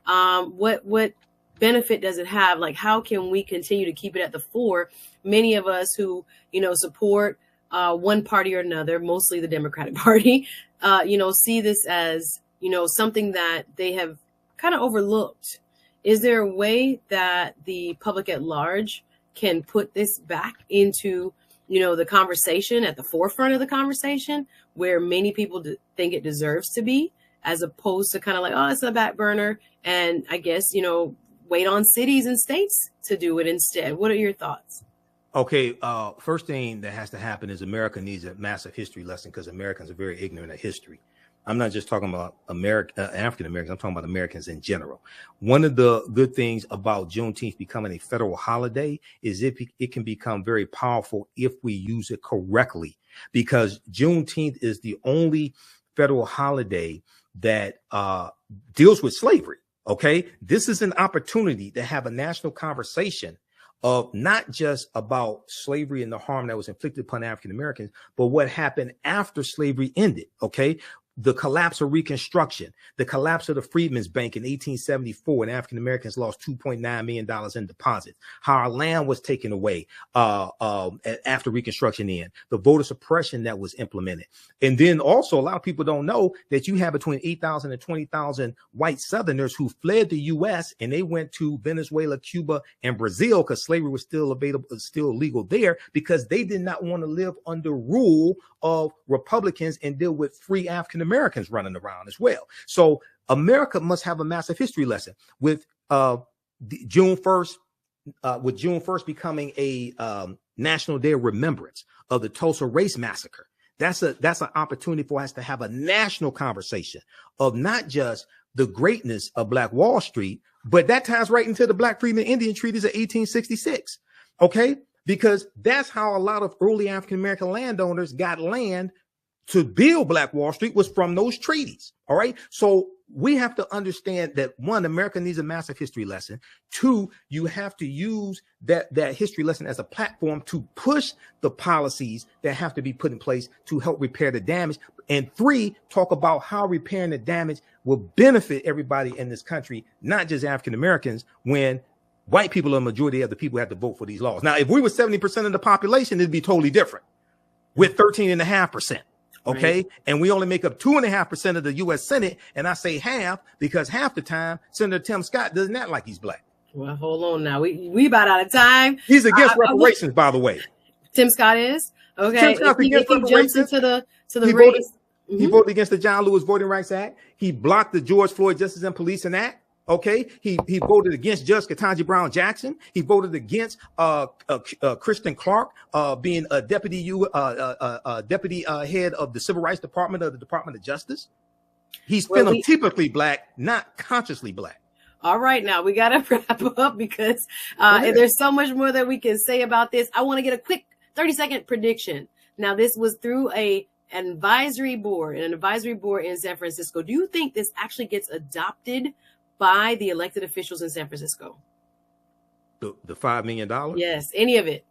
What benefit does it have? Like, how can we continue to keep it at the fore? Many of us who, support one party or another, mostly the Democratic Party, see this as, something that they have kind of overlooked. Is there a way that the public at large can put this back into, the conversation, at the forefront of the conversation, where many people think it deserves to be, as opposed to kind of like, oh, it's a back burner, and I guess, wait on cities and states to do it instead? What are your thoughts? Okay, first thing that has to happen is America needs a massive history lesson, because Americans are very ignorant of history. I'm not just talking about African Americans. I'm talking about Americans in general. One of the good things about Juneteenth becoming a federal holiday is it can become very powerful if we use it correctly, because Juneteenth is the only federal holiday that deals with slavery. Okay, this is an opportunity to have a national conversation of not just about slavery and the harm that was inflicted upon African Americans, but what happened after slavery ended. Okay. The collapse of Reconstruction, the collapse of the Freedmen's Bank in 1874, and African Americans lost $2.9 million in deposits. How our land was taken away after Reconstruction ended, the voter suppression that was implemented. And then also, a lot of people don't know that you have between 8,000 and 20,000 white Southerners who fled the U.S. and they went to Venezuela, Cuba, and Brazil, because slavery was still legal there, because they did not want to live under rule of Republicans and deal with free African Americans running around as well. So America must have a massive history lesson with June 1st becoming a National Day of Remembrance of the Tulsa Race Massacre. That's an opportunity for us to have a national conversation of not just the greatness of Black Wall Street, but that ties right into the Black Freedmen Indian Treaties of 1866. Okay. Because that's how a lot of early African-American landowners got land to build Black Wall Street, was from those treaties. All right. So we have to understand that, one, America needs a massive history lesson. Two, you have to use that history lesson as a platform to push the policies that have to be put in place to help repair the damage. And three, talk about how repairing the damage will benefit everybody in this country, not just African Americans, when white people are the majority of the people who have to vote for these laws. Now, if we were 70% of the population, it'd be totally different with 13.5%. Okay. Right. And we only make up 2.5% of the U.S. Senate. And I say half because half the time Senator Tim Scott doesn't act like he's Black. Well, hold on now. We about out of time. He's against reparations, by the way. Tim Scott is? Okay. Tim Scott he jumps into the race. He voted against the John Lewis Voting Rights Act. He blocked the George Floyd Justice and Policing Act. Okay, he voted against Judge Ketanji Brown Jackson. He voted against Kristen Clark being a deputy head of the Civil Rights Department of the Department of Justice. He's phenotypically black, not consciously black. All right, now we got to wrap up because there's so much more that we can say about this. I want to get a quick 30-second prediction. Now, this was through an advisory board in San Francisco. Do you think this actually gets adopted by the elected officials in San Francisco? The $5 million? Yes, any of it.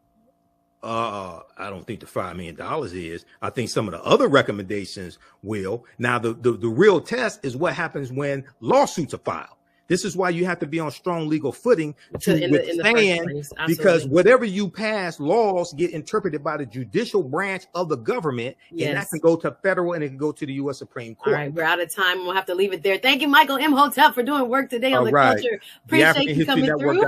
I don't think the $5 million is. I think some of the other recommendations will. Now, the real test is what happens when lawsuits are filed. This is why you have to be on strong legal footing to withstand, because whatever you pass, laws get interpreted by the judicial branch of the government, and that can go to federal and it can go to the U.S. Supreme Court. All right, we're out of time. We'll have to leave it there. Thank you, Michael Imhotep, for doing work today on the culture. Appreciate you coming through.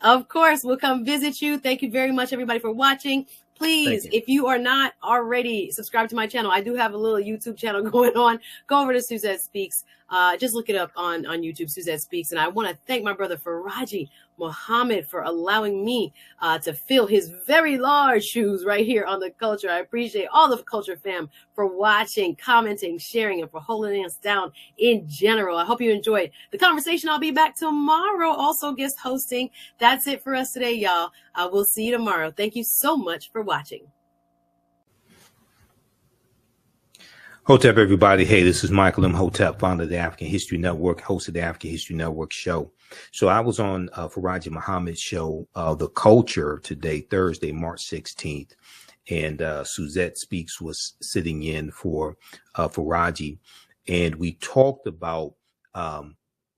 Of course, we'll come visit you. Thank you very much, everybody, for watching. Please, if you are not already subscribed to my channel, I do have a little YouTube channel going on. Go over to Suzette Speaks. Just look it up on YouTube, Suzette Speaks. And I want to thank my brother Faraji Muhammad for allowing me to fill his very large shoes right here on the culture. I appreciate all the culture fam for watching, commenting, sharing, and for holding us down in general. I hope you enjoyed the conversation. I'll be back tomorrow, also guest hosting. That's it for us today, y'all. We'll see you tomorrow. Thank you so much for watching. Hotep, everybody. Hey, this is Michael Imhotep, founder of the African History Network, host of the African History Network show. So I was on Faraji Muhammad's show, The Culture, today, Thursday, March 16th. And Suzette Speaks was sitting in for Faraji. And we talked about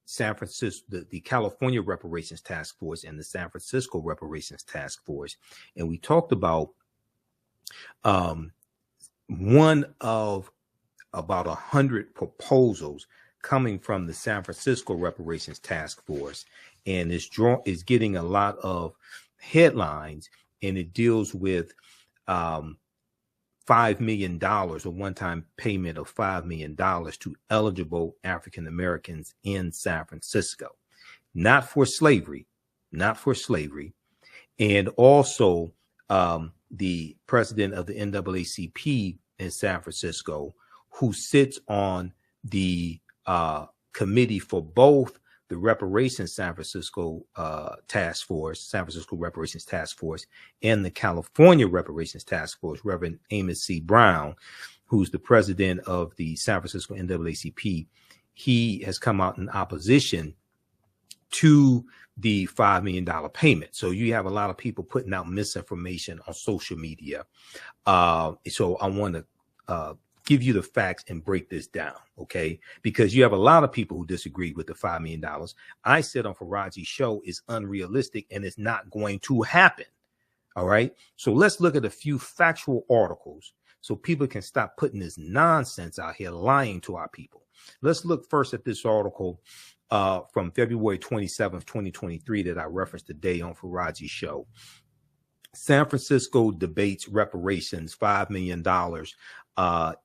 San Francisco, the California Reparations Task Force and the San Francisco Reparations Task Force. And we talked about one of about 100 proposals coming from the San Francisco Reparations Task Force, and is getting a lot of headlines, and it deals with $5 million, a one-time payment of $5 million to eligible African Americans in San Francisco, not for slavery, and also the president of the NAACP in San Francisco, who sits on the committee for both the Reparations San Francisco Task Force, San Francisco Reparations Task Force, and the California Reparations Task Force, Reverend Amos C. Brown, who's the president of the San Francisco NAACP. He has come out in opposition to the $5 million payment. So you have a lot of people putting out misinformation on social media. So I want to give you the facts and break this down, okay? Because you have a lot of people who disagree with the $5 million. I said on Faraji's show is unrealistic and it's not going to happen, all right? So let's look at a few factual articles so people can stop putting this nonsense out here, lying to our people. Let's look first at this article from February 27th, 2023 that I referenced today on Faraji's show. San Francisco debates reparations, $5 million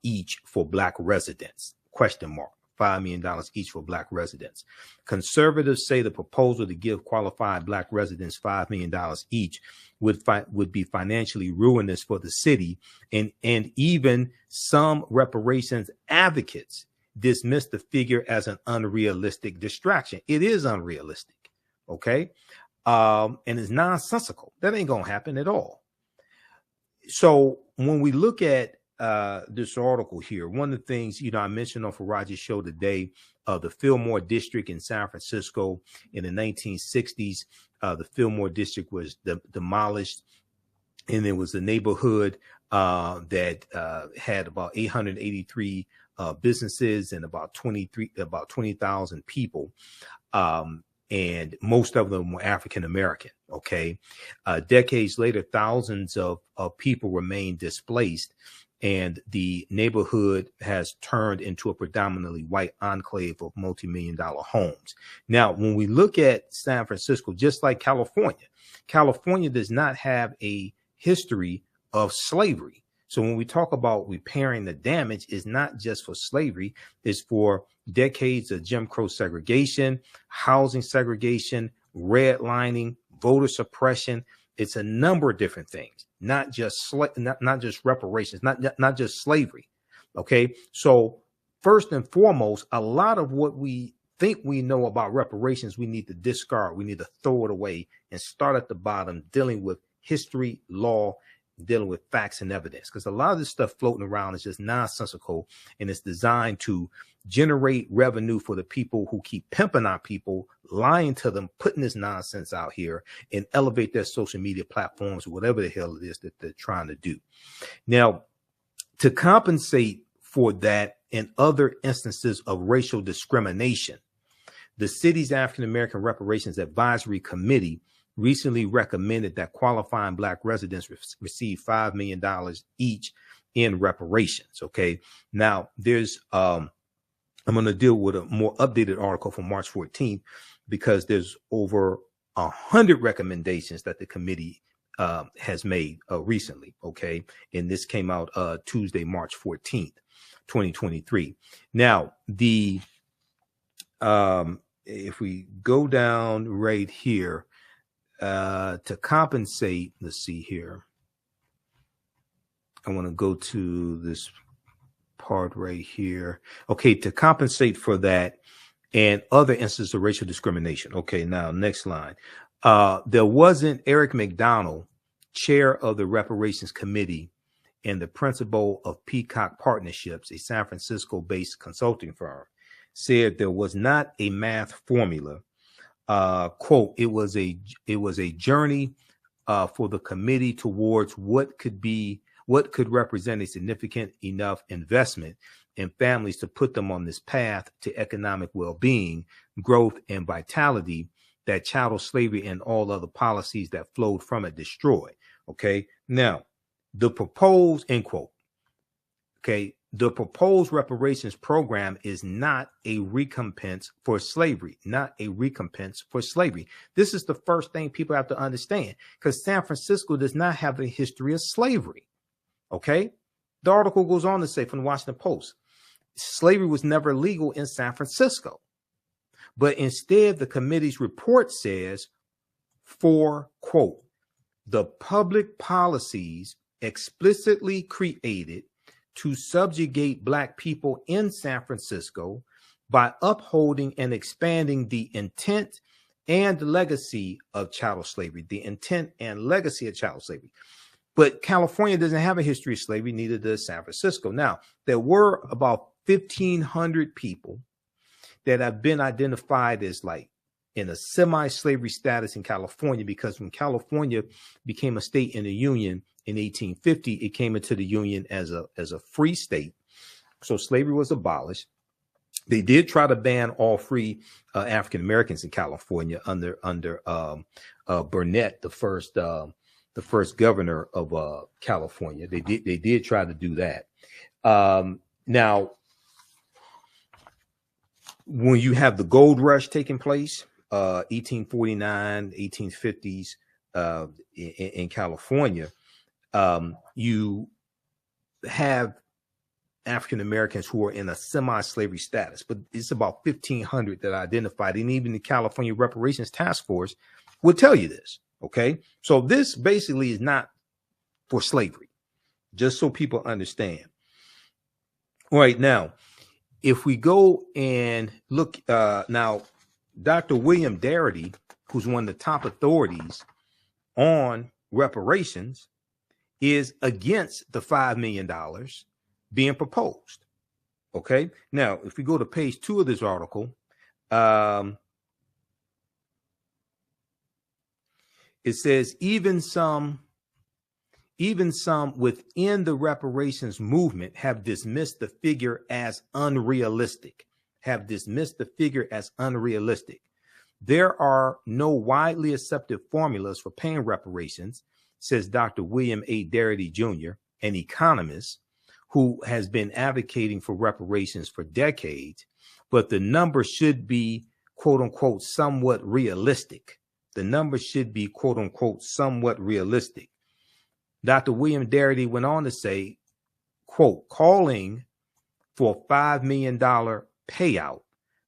each for Black residents, ? $5 million each for Black residents. Conservatives say the proposal to give qualified Black residents $5 million each would be financially ruinous for the city. And even some reparations advocates dismiss the figure as an unrealistic distraction. It is unrealistic, okay? And it's nonsensical. That ain't going to happen at all. So when we look at this article here, one of the things, I mentioned on Faraji's show today, the Fillmore District in San Francisco in the 1960s, the Fillmore District was demolished, and there was a neighborhood that had about 883 businesses and about 20,000 people. And most of them were African American. Okay. Decades later, thousands of people remain displaced, and the neighborhood has turned into a predominantly white enclave of multi-million-dollar homes. Now, when we look at San Francisco, just like California, California does not have a history of slavery. So when we talk about repairing the damage, it's not just for slavery, it's for decades of Jim Crow segregation, housing segregation, redlining, voter suppression. It's a number of different things, not just not just reparations, not just slavery. Okay, so first and foremost, a lot of what we think we know about reparations, we need to discard. We need to throw it away and start at the bottom, dealing with history, law, dealing with facts and evidence. Because a lot of this stuff floating around is just nonsensical, and it's designed to generate revenue for the people who keep pimping our people, lying to them, putting this nonsense out here, and elevate their social media platforms or whatever the hell it is that they're trying to do. Now, to compensate for that and other instances of racial discrimination, the city's African-American Reparations Advisory Committee recently recommended that qualifying Black residents receive $5 million each in reparations. Okay. Now there's, I'm going to deal with a more updated article from March 14th, because there's over 100 recommendations that the committee has made recently. Okay. And this came out Tuesday, March 14th, 2023. Now, the if we go down right here, to compensate, let's see here. I want to go to this part right here. Okay, to compensate for that and other instances of racial discrimination. Okay, now next line. There wasn't Eric McDonald, chair of the Reparations Committee and the principal of Peacock Partnerships, a San Francisco-based consulting firm, said there was not a math formula. Quote, it was a journey for the committee towards what could represent a significant enough investment in families to put them on this path to economic well-being, growth, and vitality that chattel slavery and all other policies that flowed from it destroyed. Okay. Now, the proposed, end quote. Okay. The proposed reparations program is not a recompense for slavery, not a recompense for slavery. This is the first thing people have to understand, because San Francisco does not have a history of slavery. Okay. The article goes on to say from the Washington Post, slavery was never legal in San Francisco, but instead the committee's report says, for quote, the public policies explicitly created to subjugate Black people in San Francisco by upholding and expanding the intent and legacy of chattel slavery, the intent and legacy of chattel slavery. But California doesn't have a history of slavery, neither does San Francisco. Now, there were about 1,500 people that have been identified as like in a semi-slavery status in California, because when California became a state in the Union in 1850, it came into the Union as a free state. So slavery was abolished. They did try to ban all free African Americans in California under Burnett, the first governor of California. They did try to do that. Now, when you have the gold rush taking place, 1849, 1850s in California, you have African Americans who are in a semi-slavery status, but it's about 1,500 that are identified, and even the California Reparations Task Force will tell you this. Okay, so this basically is not for slavery, just so people understand. All right, now, if we go and look now, Dr. William Darity, who's one of the top authorities on reparations, is against the $5 million being proposed. Okay. Now, if we go to page 2 of this article, it says even some within the reparations movement have dismissed the figure as unrealistic. There are no widely accepted formulas for paying reparations, says Dr. William A. Darity Jr., an economist who has been advocating for reparations for decades, but the number should be, quote unquote, somewhat realistic. Dr. William Darity went on to say, quote, calling for a $5 million payout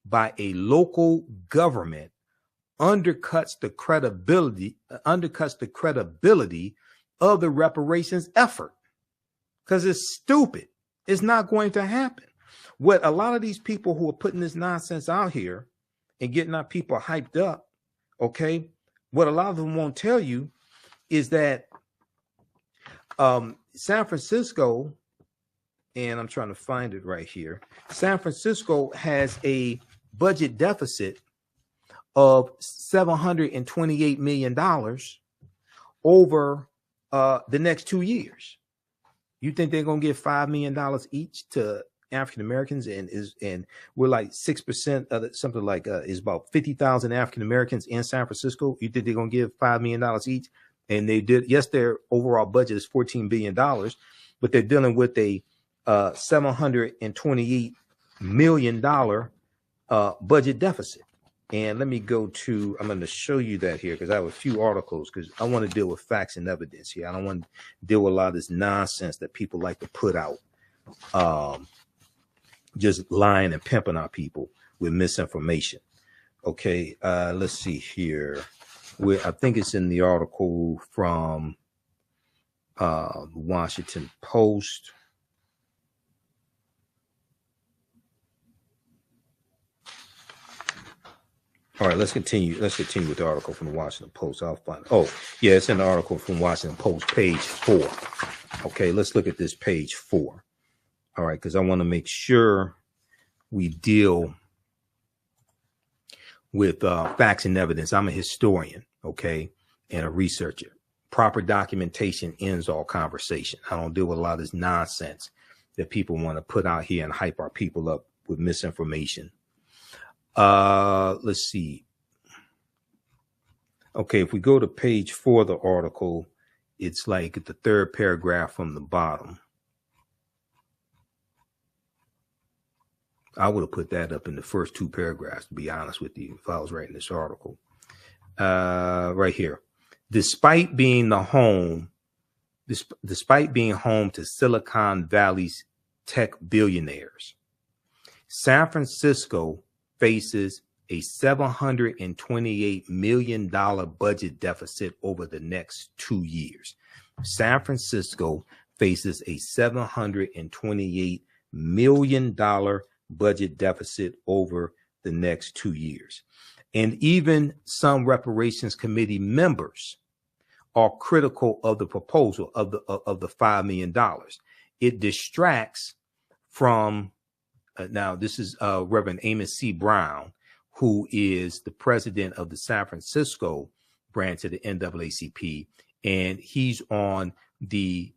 by a local government undercuts the credibility of the reparations effort, because it's stupid. It's not going to happen. What a lot of these people who are putting this nonsense out here and getting our people hyped up, okay, what a lot of them won't tell you is that San Francisco, and I'm trying to find it right here, San Francisco has a budget deficit of $728 million over the next 2 years. You think they're going to give $5 million each to African Americans, and we're like 6% of it, something like is about 50,000 African Americans in San Francisco. You think they're going to give $5 million each? And they did. Yes, their overall budget is $14 billion, but they're dealing with a $728 million budget deficit. And let me go to, I'm going to show you that here because I have a few articles, because I want to deal with facts and evidence here. I don't want to deal with a lot of this nonsense that people like to put out, just lying and pimping our people with misinformation. Okay, let's see here. I think it's in the article from the Washington Post. All right, let's continue. Let's continue with the article from the Washington Post. I'll find. Oh, yeah, it's in the article from Washington Post, page 4. Okay, let's look at this page 4. All right, because I want to make sure we deal with facts and evidence. I'm a historian, okay, and a researcher. Proper documentation ends all conversation. I don't deal with a lot of this nonsense that people want to put out here and hype our people up with misinformation. Let's see. Okay, if we go to page 4 of the article, it's like the third paragraph from the bottom. I would have put that up in the first 2 paragraphs, to be honest with you, if I was writing this article. Right here. Despite being home to Silicon Valley's tech billionaires, San Francisco faces a $728 million budget deficit over the next 2 years. San Francisco faces a $728 million budget deficit over the next 2 years. And even some reparations committee members are critical of the proposal of the $5 million. It distracts from now, this is Reverend Amos C. Brown, who is the president of the San Francisco branch of the NAACP, and he's on the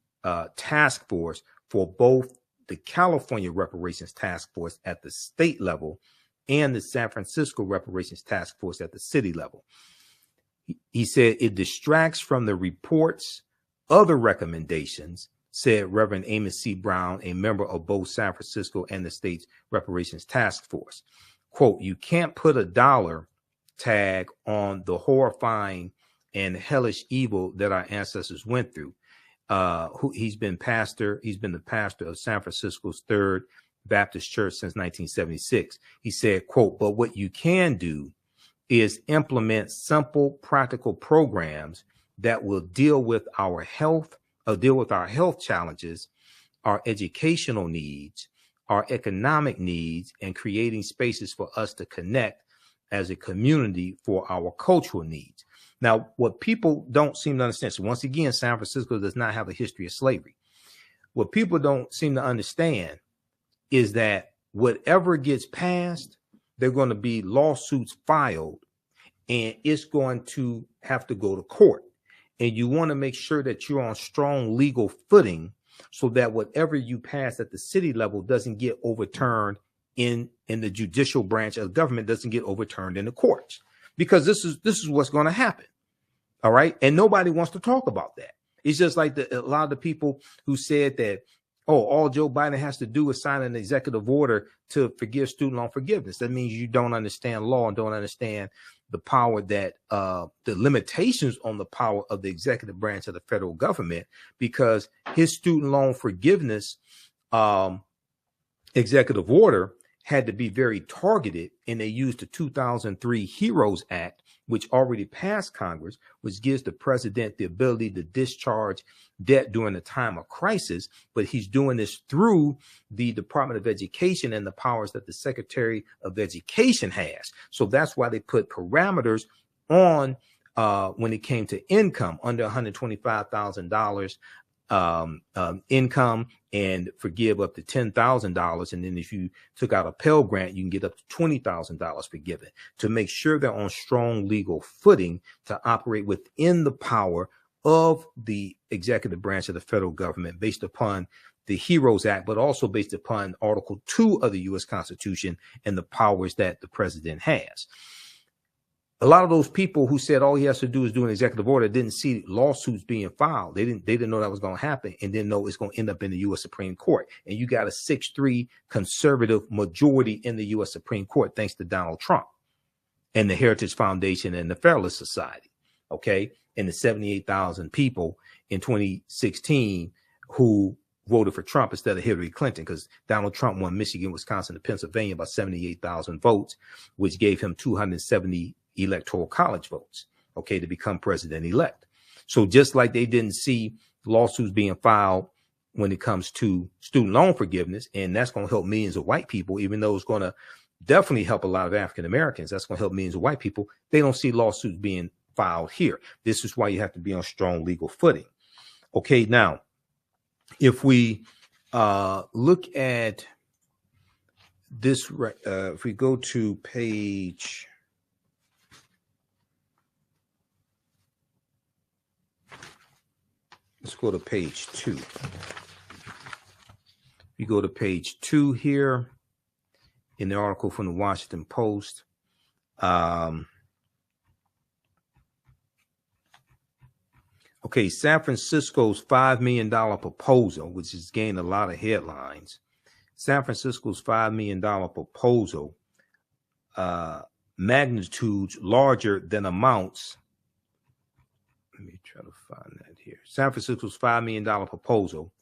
task force for both the California Reparations Task Force at the state level and the San Francisco Reparations Task Force at the city level. He said it distracts from the report's other recommendations, said Reverend Amos C. Brown, a member of both San Francisco and the state's Reparations Task Force. Quote, you can't put a dollar tag on the horrifying and hellish evil that our ancestors went through. He's been the pastor of San Francisco's Third Baptist Church since 1976. He said, quote, but what you can do is implement simple, practical programs that will deal with our health challenges, our educational needs, our economic needs, and creating spaces for us to connect as a community for our cultural needs. Now, what people don't seem to understand, so once again, San Francisco does not have a history of slavery. What people don't seem to understand is that whatever gets passed, there are going to be lawsuits filed, and it's going to have to go to court. And you want to make sure that you're on strong legal footing so that whatever you pass at the city level doesn't get overturned in the judicial branch of government, doesn't get overturned in the courts, because this is what's going to happen. All right. And nobody wants to talk about that. It's just like a lot of the people who said that, oh, all Joe Biden has to do is sign an executive order to forgive student loan forgiveness. That means you don't understand law and don't understand the power that the limitations on the power of the executive branch of the federal government, because his student loan forgiveness executive order had to be very targeted, and they used the 2003 HEROES Act, which already passed Congress, which gives the president the ability to discharge debt during a time of crisis. But he's doing this through the Department of Education and the powers that the Secretary of Education has. So that's why they put parameters on when it came to income under $125,000 income, and forgive up to $10,000. And then if you took out a Pell Grant, you can get up to $20,000 forgiven, to make sure they're on strong legal footing to operate within the power of the executive branch of the federal government based upon the HEROES Act, but also based upon Article 2 of the U.S. Constitution and the powers that the president has. A lot of those people who said all he has to do is do an executive order didn't see lawsuits being filed. They didn't know that was going to happen, and didn't know it's going to end up in the U.S. Supreme Court. And you got a 6-3 conservative majority in the U.S. Supreme Court, thanks to Donald Trump and the Heritage Foundation and the Federalist Society. Okay. And the 78,000 people in 2016 who voted for Trump instead of Hillary Clinton, because Donald Trump won Michigan, Wisconsin, and Pennsylvania by 78,000 votes, which gave him 270 electoral college votes, okay, to become president-elect. So just like they didn't see lawsuits being filed when it comes to student loan forgiveness, and that's going to help millions of white people, even though it's going to definitely help a lot of African Americans, that's going to help millions of white people, they don't see lawsuits being filed here. This is why you have to be on strong legal footing. Okay, now, if we look at this, if we go to page... Let's go to page 2. You go to page 2 here in the article from the Washington Post. Okay, San Francisco's $5 million proposal, which has gained a lot of headlines. San Francisco's $5 million proposal, magnitudes larger than amounts. Let me try to find that here. San Francisco's $5 million proposal,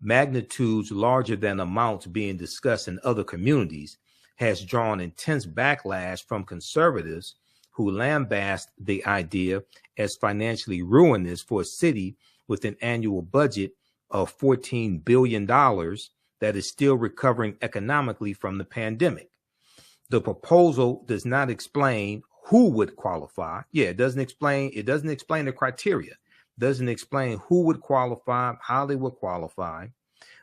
magnitudes larger than amounts being discussed in other communities, has drawn intense backlash from conservatives who lambast the idea as financially ruinous for a city with an annual budget of $14 billion that is still recovering economically from the pandemic. The proposal does not explain who would qualify. Yeah, it doesn't explain the criteria. Doesn't explain who would qualify, how they would qualify.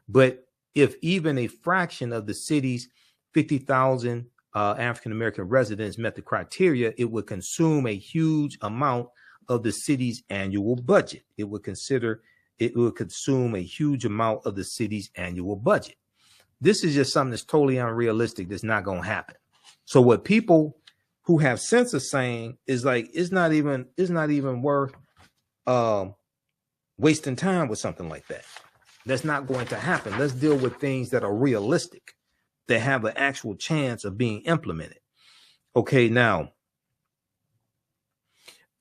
But if even a fraction of the city's 50,000 African-American residents met the criteria, it would consume a huge amount of the city's annual budget. It would consume a huge amount of the city's annual budget. This is just something that's totally unrealistic. That's not going to happen. So what people who have sense of saying is like, it's not even worth wasting time with something like that. That's not going to happen. Let's deal with things that are realistic, that have an actual chance of being implemented. Okay, now,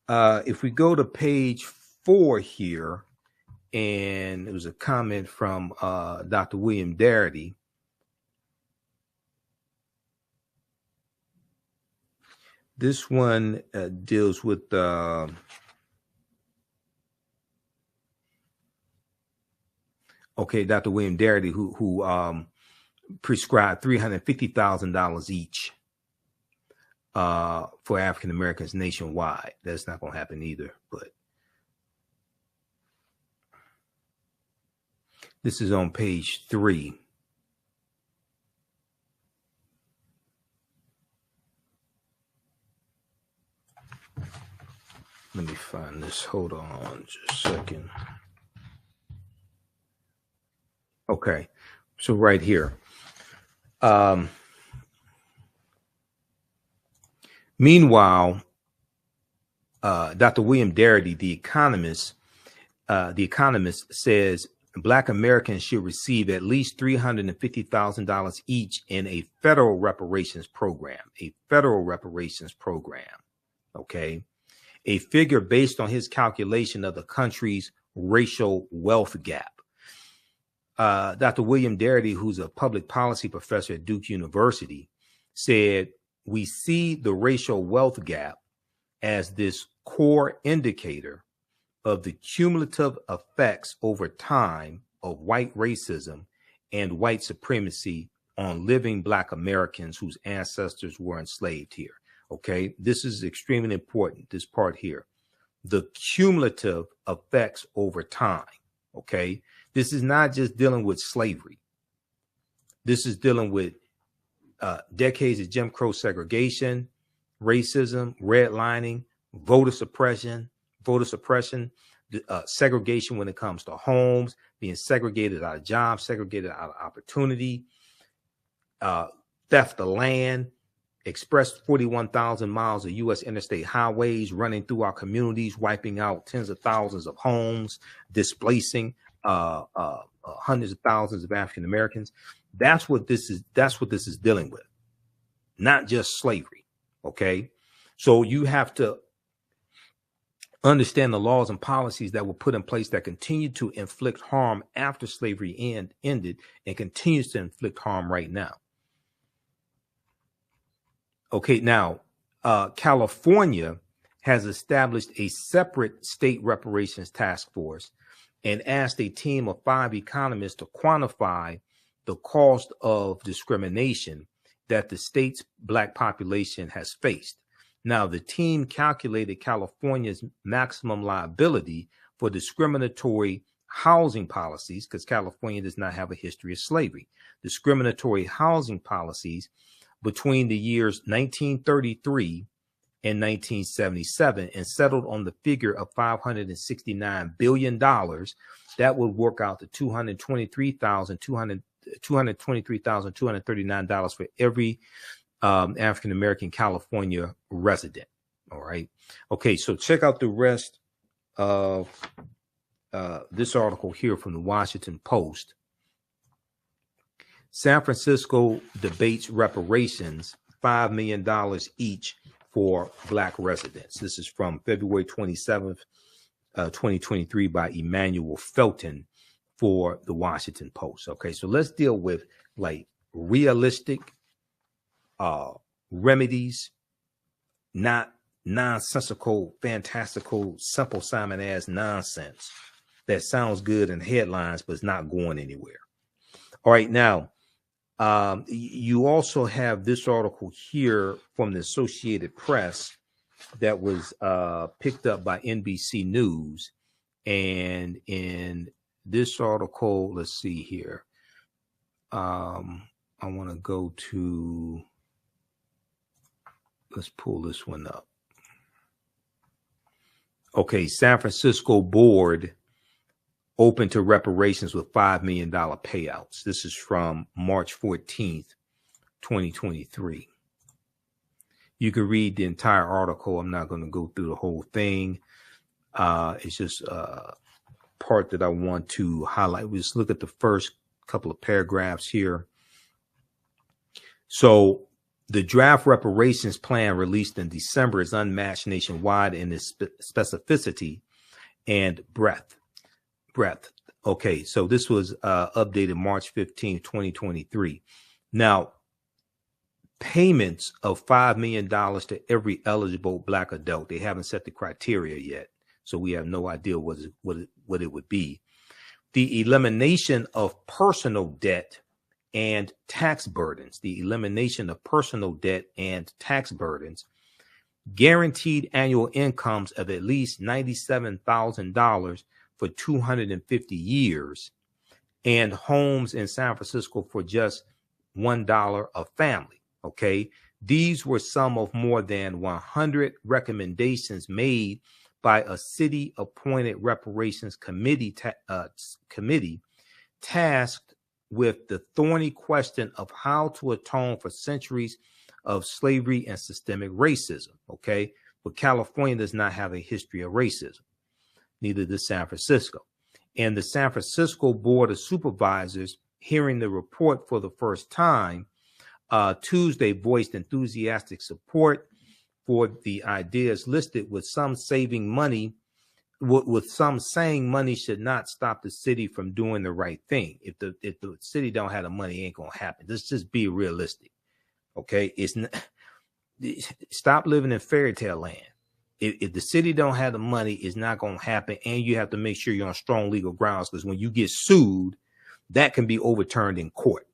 if we go to page 4 here, and it was a comment from Dr. William Darity. This one deals with okay, Dr. William Darity, who prescribed $350,000 each for African Americans nationwide. That's not going to happen either. But this is on page 3. Let me find this. Hold on just a second. Okay, so right here. Meanwhile, Dr. William Darity, the economist says Black Americans should receive at least $350,000 each in a federal reparations program. A federal reparations program. Okay. A figure based on his calculation of the country's racial wealth gap. Dr. William Darity, who's a public policy professor at Duke University, said, we see the racial wealth gap as this core indicator of the cumulative effects over time of white racism and white supremacy on living Black Americans whose ancestors were enslaved here. Okay, this is extremely important, this part here. The cumulative effects over time. Okay, this is not just dealing with slavery. This is dealing with decades of Jim Crow segregation, racism, redlining, voter suppression, segregation when it comes to homes, being segregated out of jobs, segregated out of opportunity, theft of land, express 41,000 miles of U.S. interstate highways running through our communities, wiping out tens of thousands of homes, displacing hundreds of thousands of African Americans. That's what this is dealing with, not just slavery. Okay, so you have to understand the laws and policies that were put in place that continue to inflict harm after slavery ended and continues to inflict harm right now. Okay, now, California has established a separate state reparations task force and asked a team of 5 economists to quantify the cost of discrimination that the state's Black population has faced. Now, the team calculated California's maximum liability for discriminatory housing policies, because California does not have a history of slavery, discriminatory housing policies between the years 1933 and 1977, and settled on the figure of $569 billion. That would work out to $223,239 for every African-American California resident. All right. Okay, so check out the rest of this article here from the Washington Post. San Francisco debates reparations, $5 million each for Black residents. This is from February 27th, 2023 by Emmanuel Felton for the Washington Post. Okay, so let's deal with like realistic remedies, not nonsensical, fantastical, simple Simon ass nonsense that sounds good in headlines but is not going anywhere. All right, now you also have this article here from the Associated Press that was picked up by NBC News, and in this article, let's see here. I want to go to, let's pull this one up. Okay, San Francisco board open to reparations with $5 million payouts. This is from March 14th, 2023. You can read the entire article. I'm not going to go through the whole thing. It's just a part that I want to highlight. We just look at the first couple of paragraphs here. So the draft reparations plan released in December is unmatched nationwide in its specificity and breadth. Okay, so this was updated March 15, 2023. Now, payments of $5 million to every eligible Black adult. They haven't set the criteria yet, so we have no idea what it would be. The elimination of personal debt and tax burdens. The elimination of personal debt and tax burdens. Guaranteed annual incomes of at least $97,000 for 250 years, and homes in San Francisco for just $1 a family. Okay, these were some of more than 100 recommendations made by a city-appointed reparations committee tasked with the thorny question of how to atone for centuries of slavery and systemic racism. Okay, but California does not have a history of racism. Neither does San Francisco. And the San Francisco Board of Supervisors, hearing the report for the first time, Tuesday voiced enthusiastic support for the ideas listed, with some saving money with some saying money should not stop the city from doing the right thing. If the city don't have the money, it ain't gonna happen. Let's just be realistic. Okay, it's not, stop living in fairy tale land. If the city don't have the money, it's not gonna happen, and you have to make sure you're on strong legal grounds, because when you get sued, that can be overturned in court.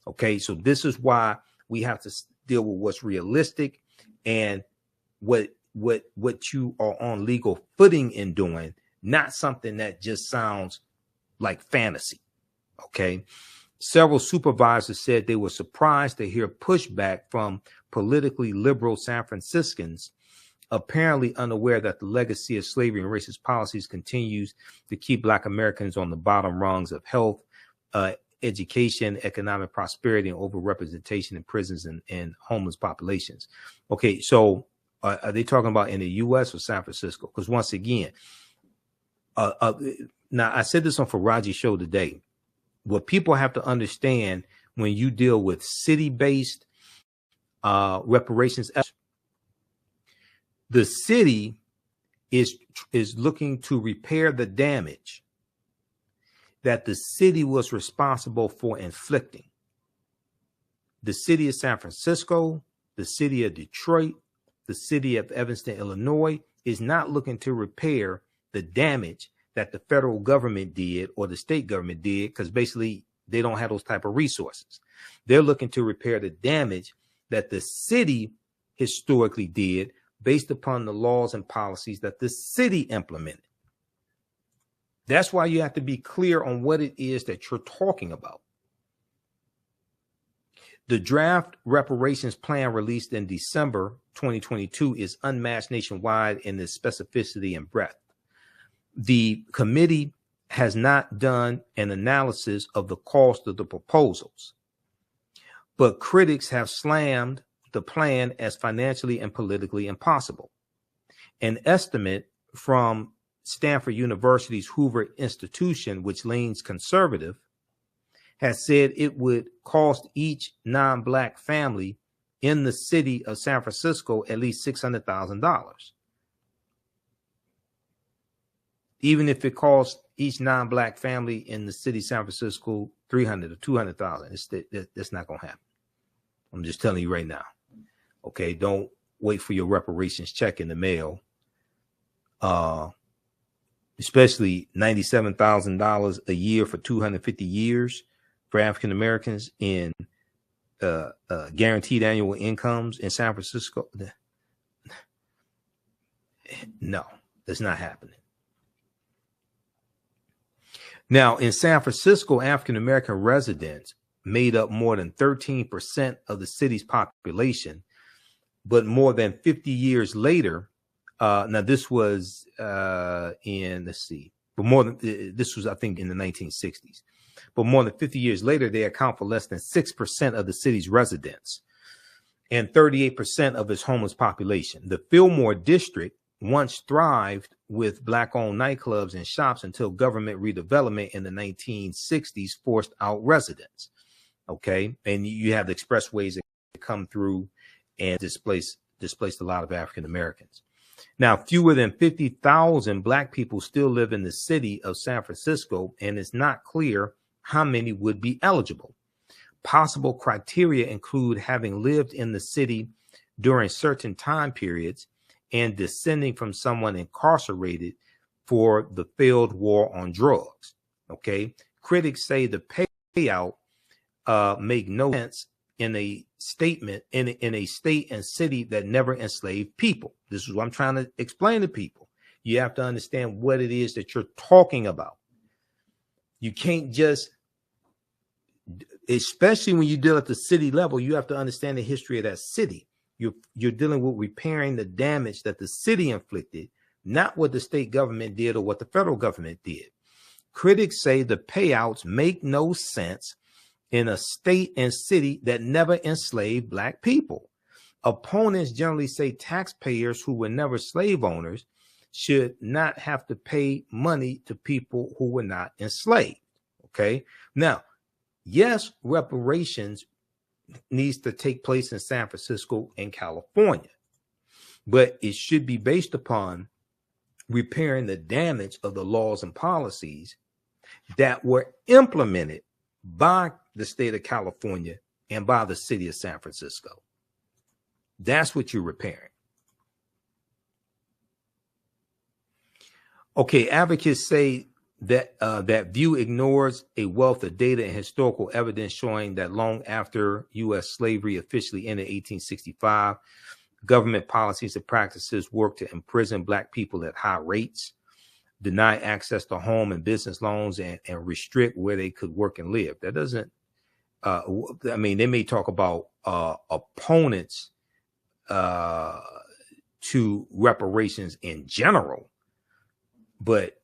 Okay, so this is why we have to deal with what's realistic and what you are on legal footing in doing, not something that just sounds like fantasy. Okay. Several supervisors said they were surprised to hear pushback from politically liberal San Franciscans, apparently unaware that the legacy of slavery and racist policies continues to keep Black Americans on the bottom rungs of health, education, economic prosperity, and overrepresentation in prisons and homeless populations. Okay, so are they talking about in the U.S. or San Francisco? Because once again, now I said this on Faraji's show today. What people have to understand when you deal with city-based reparations, the city is looking to repair the damage that the city was responsible for inflicting. The city of San Francisco, the city of Detroit, the city of Evanston, Illinois, is not looking to repair the damage that the federal government did or the state government did, because basically they don't have those type of resources. They're looking to repair the damage that the city historically did based upon the laws and policies that the city implemented. That's why you have to be clear on what it is that you're talking about. The draft reparations plan released in December 2022 is unmatched nationwide in its specificity and breadth. The committee has not done an analysis of the cost of the proposals, but critics have slammed the plan as financially and politically impossible. An estimate from Stanford University's Hoover Institution, which leans conservative, has said it would cost each non-Black family in the city of San Francisco at least $600,000. Even if it costs each non-Black family in the city of San Francisco $300,000 or $200,000, that's not going to happen. I'm just telling you right now. Okay, don't wait for your reparations check in the mail. Especially $97,000 a year for 250 years for African Americans in guaranteed annual incomes in San Francisco. No, that's not happening. Now, in San Francisco, African American residents made up more than 13% of the city's population, but more than 50 years later, now this was this was, I think, in the 1960s. But more than 50 years later, they account for less than 6% of the city's residents and 38% of its homeless population. The Fillmore district once thrived with Black-owned nightclubs and shops until government redevelopment in the 1960s forced out residents. Okay, and you have the expressways that come through and displaced a lot of African Americans. Now, fewer than 50,000 Black people still live in the city of San Francisco, and it's not clear how many would be eligible. Possible criteria include having lived in the city during certain time periods and descending from someone incarcerated for the failed war on drugs. Okay, critics say the payout make no sense in a statement in a state and city that never enslaved people. This is what I'm trying to explain to people. You have to understand what it is that you're talking about. You can't just, especially when you deal at the city level, you have to understand the history of that city. You're dealing with repairing the damage that the city inflicted, not what the state government did or what the federal government did. Critics say the payouts make no sense in a state and city that never enslaved Black people. Opponents generally say taxpayers who were never slave owners should not have to pay money to people who were not enslaved. Okay. Now, yes, reparations needs to take place in San Francisco and California, but it should be based upon repairing the damage of the laws and policies that were implemented by the state of California and by the city of San Francisco. That's what you're repairing. Okay, advocates say that that view ignores a wealth of data and historical evidence showing that long after U.S. slavery officially ended in 1865, government policies and practices worked to imprison Black people at high rates, deny access to home and business loans, and restrict where they could work and live. That doesn't, I mean, they may talk about opponents to reparations in general, but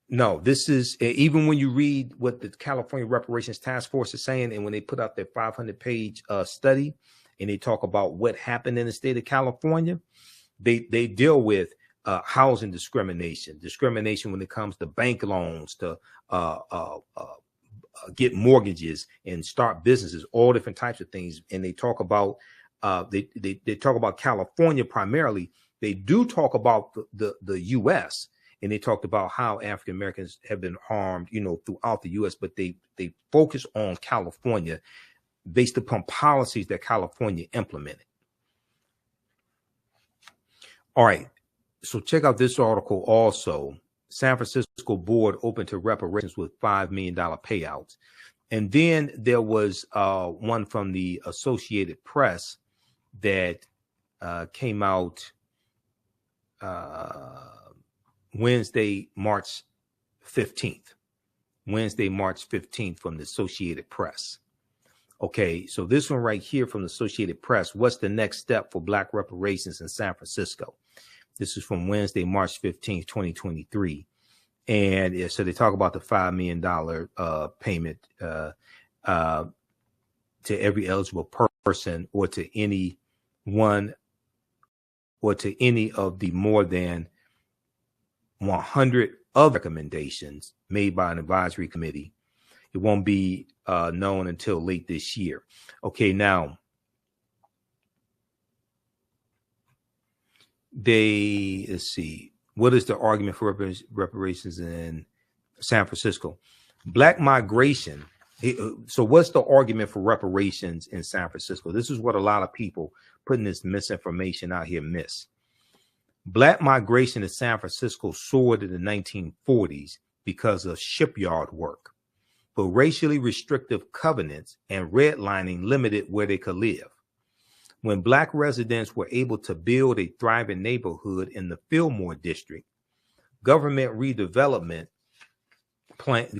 no, this is, even when you read what the California Reparations Task Force is saying, and when they put out their 500-page study, and they talk about what happened in the state of California, they deal with housing discrimination when it comes to bank loans, to get mortgages and start businesses, all different types of things. And they talk about they talk about California primarily. They do talk about the U.S., and they talked about how African Americans have been harmed, you know, throughout the U.S., but they focus on California based upon policies that California implemented. All right. So check out this article also. San Francisco board open to reparations with $5 million payouts. And then there was one from the Associated Press that came out Wednesday, March 15th. Wednesday, March 15th from the Associated Press. Okay, so this one right here from the Associated Press, what's the next step for Black reparations in San Francisco? This is from Wednesday, March 15th, 2023. And so they talk about the $5 million payment to every eligible person, or to any one, or to any of the more than 100 other recommendations made by an advisory committee. It won't be known until late this year. Okay, now let's see, what is the argument for reparations in San Francisco? Black migration. So what's the argument for reparations in San Francisco? This is what a lot of people putting this misinformation out here miss. Black migration to San Francisco soared in the 1940s because of shipyard work, but racially restrictive covenants and redlining limited where they could live. When Black residents were able to build a thriving neighborhood in the Fillmore district, government redevelopment plans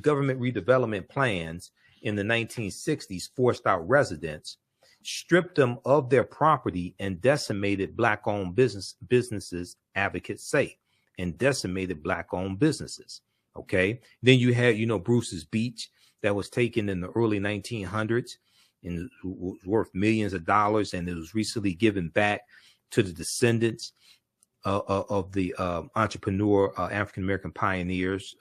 in the 1960s forced out residents, stripped them of their property, and decimated Black-owned businesses, advocates say, and decimated Black-owned businesses. Okay. Then you had, you know, Bruce's Beach that was taken in the early 1900s and was worth millions of dollars, and it was recently given back to the descendants of the entrepreneur African-American pioneers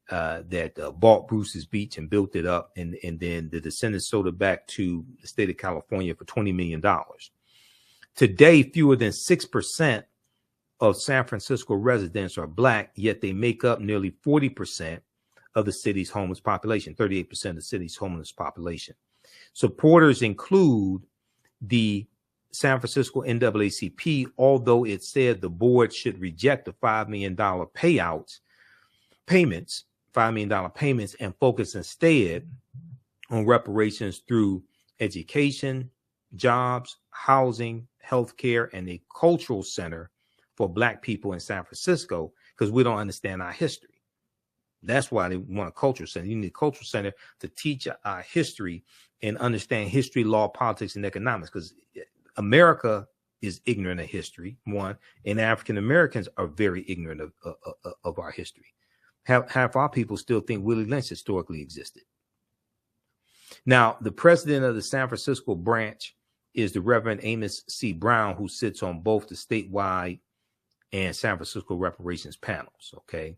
that bought Bruce's Beach and built it up, and then the descendants sold it back to the state of California for $20 million. Today, fewer than 6% of San Francisco residents are Black, yet they make up nearly 40% of the city's homeless population, 38% of the city's homeless population. Supporters include the San Francisco NAACP, although it said the board should reject the $5 million payments, and focus instead on reparations through education, jobs, housing, healthcare, and a cultural center for Black people in San Francisco, because we don't understand our history. That's why they want a cultural center. You need a cultural center to teach our history and understand history, law, politics, and economics, because America is ignorant of history, one, and African Americans are very ignorant of our history. Half our people still think Willie Lynch historically existed. Now, the president of the San Francisco branch is the Reverend Amos C. Brown, who sits on both the statewide and San Francisco reparations panels. Okay.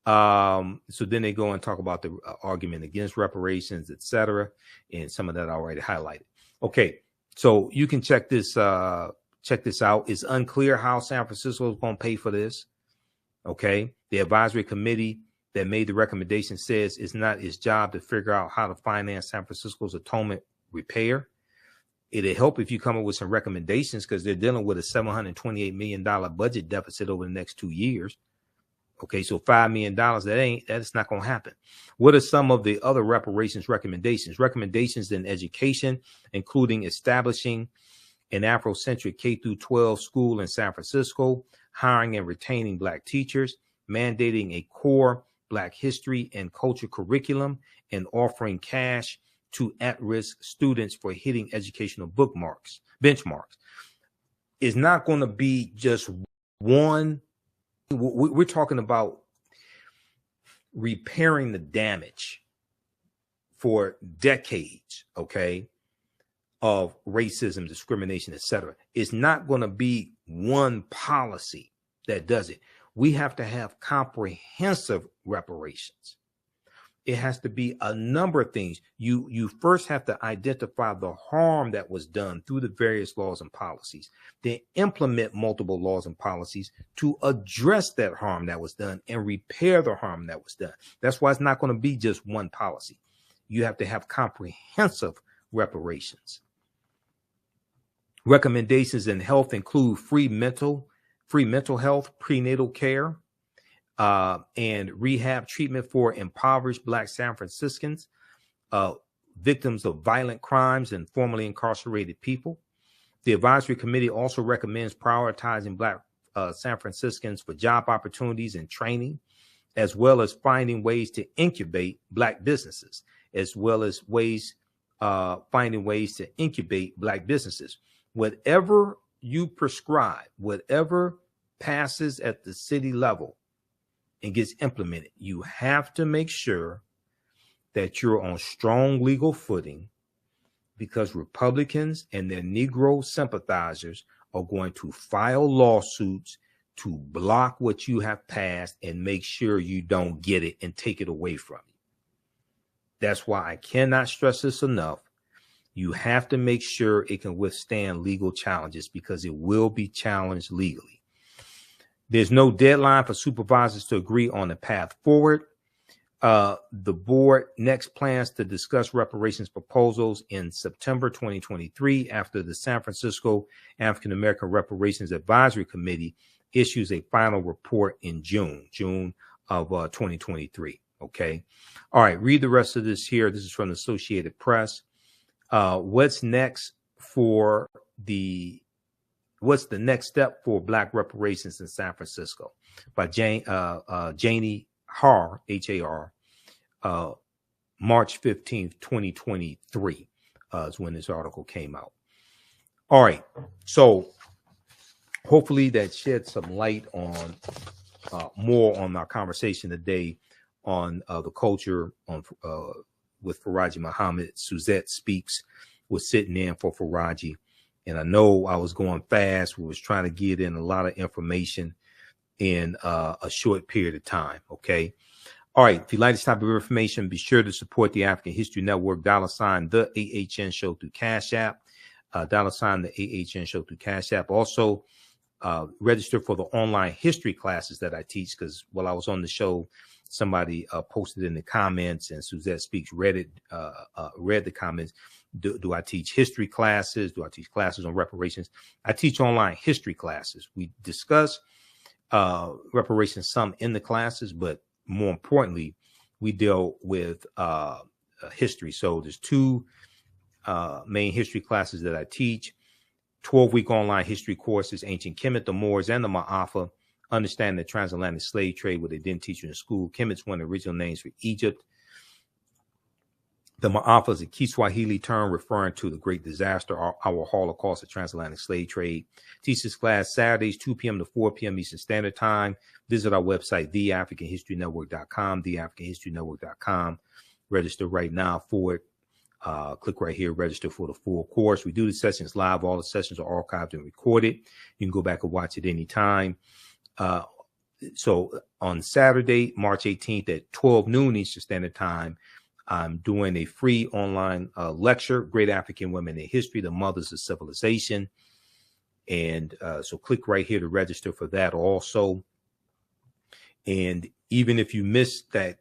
So then they go and talk about the argument against reparations, etc., and some of that I already highlighted. Okay. So you can check this out. It's unclear how San Francisco is going to pay for this. Okay. The advisory committee that made the recommendation says it's not its job to figure out how to finance San Francisco's atonement repair. It'll help if you come up with some recommendations, because they're dealing with a $728 million budget deficit over the next 2 years. Okay, so $5 million, that's not going to happen. What are some of the other reparations recommendations? Recommendations in education, including establishing an Afrocentric K-12 school in San Francisco, hiring and retaining Black teachers, mandating a core Black history and culture curriculum, and offering cash to at-risk students for hitting educational benchmarks. It's not going to be just one. We're talking about repairing the damage for decades, okay, of racism, discrimination, etc. It's not going to be one policy that does it. We have to have comprehensive reparations. It has to be a number of things. You first have to identify the harm that was done through the various laws and policies, then implement multiple laws and policies to address that harm that was done and repair the harm that was done. That's why it's not going to be just one policy. You have to have comprehensive reparations. Recommendations in health include free mental health, prenatal care, and rehab treatment for impoverished Black San Franciscans, victims of violent crimes, and formerly incarcerated people. The advisory committee also recommends prioritizing Black San Franciscans for job opportunities and training, as well as finding ways to incubate Black businesses, Whatever you prescribe, whatever passes at the city level and gets implemented, you have to make sure that you're on strong legal footing, because Republicans and their Negro sympathizers are going to file lawsuits to block what you have passed and make sure you don't get it and take it away from you. That's why I cannot stress this enough. You have to make sure it can withstand legal challenges, because it will be challenged legally. There's no deadline for supervisors to agree on a path forward. The board next plans to discuss reparations proposals in September 2023, after the San Francisco African American Reparations Advisory Committee issues a final report in June of 2023. Okay. All right. Read the rest of this here. This is from the Associated Press. What's the next step for Black reparations in San Francisco, by Janie Har, H-A-R, March 15th, 2023 is when this article came out. All right. So hopefully that sheds some light on more on our conversation today on the culture with Faraji Muhammad. Suzette Speaks was sitting in for Faraji. And I know I was going fast. We was trying to get in a lot of information in a short period of time. Okay. All right. If you like this type of information, be sure to support the African History Network, $ the AHN Show through Cash App, $ the AHN Show through Cash App. Also, register for the online history classes that I teach, because while I was on the show, somebody posted in the comments, and Suzette Speaks read the comments. Do I teach history classes? Do I teach classes on reparations? I teach online history classes. We discuss reparations some in the classes, but more importantly, we deal with history. So there's two main history classes that I teach: 12-week online history courses, Ancient Kemet, the Moors, and the Ma'afa, Understanding the Transatlantic Slave Trade, what they didn't teach you in school. Kemet's one of the original names for Egypt. The Ma'afa is a Kiswahili term referring to the Great Disaster, our Holocaust, the transatlantic slave trade. Teach this class Saturdays, 2 p.m. to 4 p.m. Eastern Standard Time. Visit our website, theafricanhistorynetwork.com, theafricanhistorynetwork.com. Register right now for it. Click right here, register for the full course. We do the sessions live. All the sessions are archived and recorded. You can go back and watch it anytime. So on Saturday, March 18th at 12 noon Eastern Standard Time, I'm doing a free online lecture, Great African Women in History, the Mothers of Civilization. And so click right here to register for that also. And even if you missed that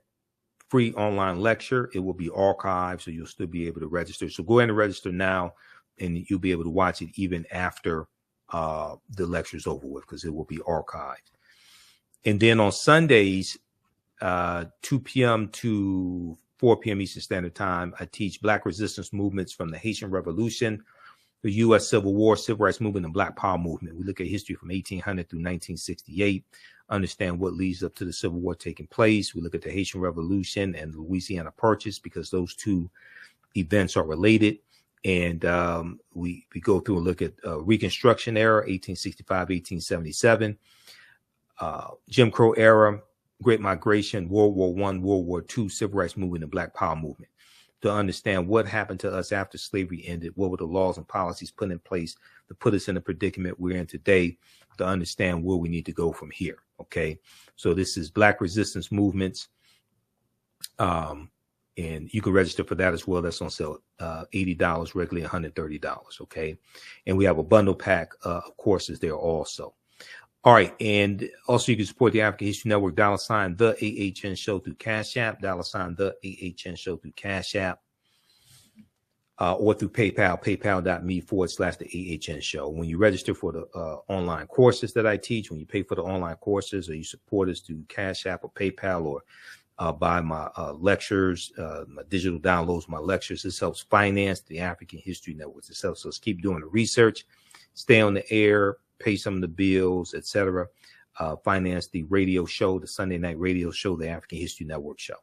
free online lecture, it will be archived, so you'll still be able to register. So go ahead and register now, and you'll be able to watch it even after the lecture's over with, because it will be archived. And then on Sundays, 2 p.m. to 4 p.m. Eastern Standard Time, I teach Black resistance movements from the Haitian Revolution, the U.S. Civil War, Civil Rights Movement, and Black Power movement. We look at history from 1800 through 1968, understand what leads up to the Civil War taking place. We look at the Haitian Revolution and the Louisiana Purchase, because those two events are related. And we go through and look at Reconstruction era, 1865, 1877, Jim Crow era, Great Migration, World War I, World War II, Civil Rights Movement, and Black Power movement, to understand what happened to us after slavery ended, what were the laws and policies put in place to put us in the predicament we're in today, to understand where we need to go from here. Okay, so this is Black resistance movements, and you can register for that as well. That's on sale, $80, regularly $130. Okay, and we have a bundle pack of courses there also. All right, and also you can support the African History Network, $, the AHN Show through Cash App, $, the AHN Show through Cash App, or through PayPal, paypal.me/the AHN Show. When you register for the online courses that I teach, when you pay for the online courses, or you support us through Cash App or PayPal, or buy my lectures, my digital downloads, my lectures, this helps finance the African History Network. This helps us keep doing the research, stay on the air, pay some of the bills, etc. Finance the radio show, the Sunday night radio show, the African History Network show.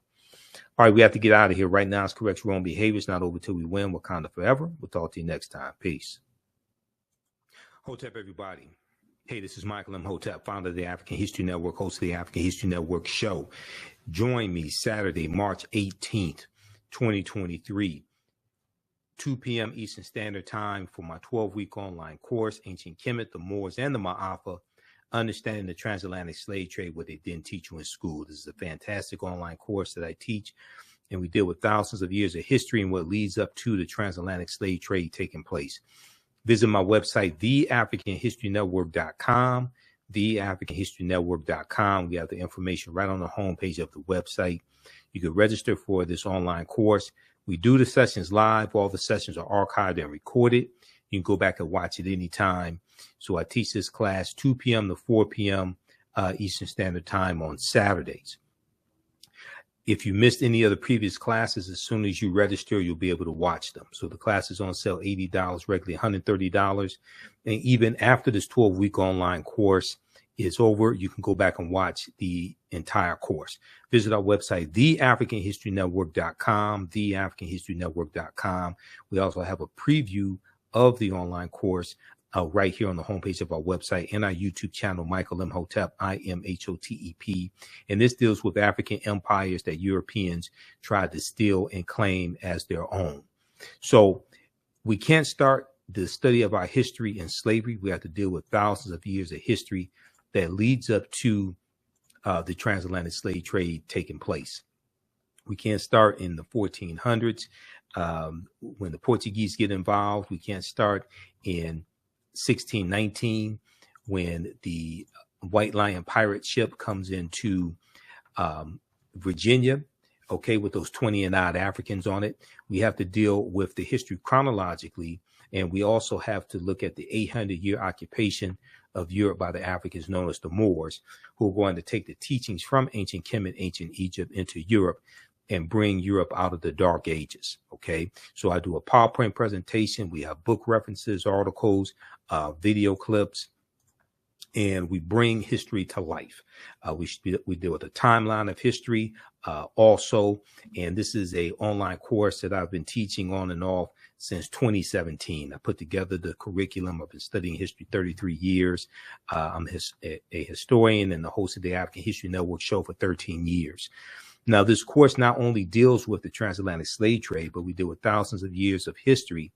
All right, we have to get out of here right now. It's correct wrong behavior. It's not over till we win. Wakanda forever. We'll talk to you next time. Peace. Hotep, everybody. Hey, this is Michael Imhotep, founder of the African History Network, host of the African History Network show. Join me Saturday, March 18th, 2023. 2 p.m. Eastern Standard Time for my 12-week online course, Ancient Kemet, the Moors, and the Ma'afa, Understanding the Transatlantic Slave Trade, what they didn't teach you in school. This is a fantastic online course that I teach, and we deal with thousands of years of history and what leads up to the transatlantic slave trade taking place. Visit my website, theafricanhistorynetwork.com, theafricanhistorynetwork.com. We have the information right on the homepage of the website. You can register for this online course. We do the sessions live. All the sessions are archived and recorded. You can go back and watch it anytime. So I teach this class 2 p.m. to 4 p.m. Eastern Standard Time on Saturdays. If you missed any of the previous classes, as soon as you register, you'll be able to watch them. So the class is on sale, $80, regularly $130. And even after this 12-week online course is over, you can go back and watch the entire course. Visit our website, theafricanhistorynetwork.com, theafricanhistorynetwork.com. We also have a preview of the online course right here on the homepage of our website, and our YouTube channel, Michael Imhotep, IMHOTEP. And this deals with African empires that Europeans tried to steal and claim as their own. So we can't start the study of our history in slavery. We have to deal with thousands of years of history that leads up to the transatlantic slave trade taking place. We can't start in the 1400s when the Portuguese get involved. We can't start in 1619 when the White Lion pirate ship comes into Virginia, okay, with those 20 and odd Africans on it. We have to deal with the history chronologically, and we also have to look at the 800-year occupation of Europe by the Africans known as the Moors, who are going to take the teachings from ancient Kemet, ancient Egypt into Europe and bring Europe out of the dark ages. Okay, so I do a PowerPoint presentation. We have book references, articles, video clips, and we bring history to life. We deal with a timeline of history also, and this is a online course that I've been teaching on and off since 2017. I put together the curriculum. I've been studying history 33 years. I'm a historian and the host of the African History Network show for 13 years. Now, this course not only deals with the transatlantic slave trade, but we deal with thousands of years of history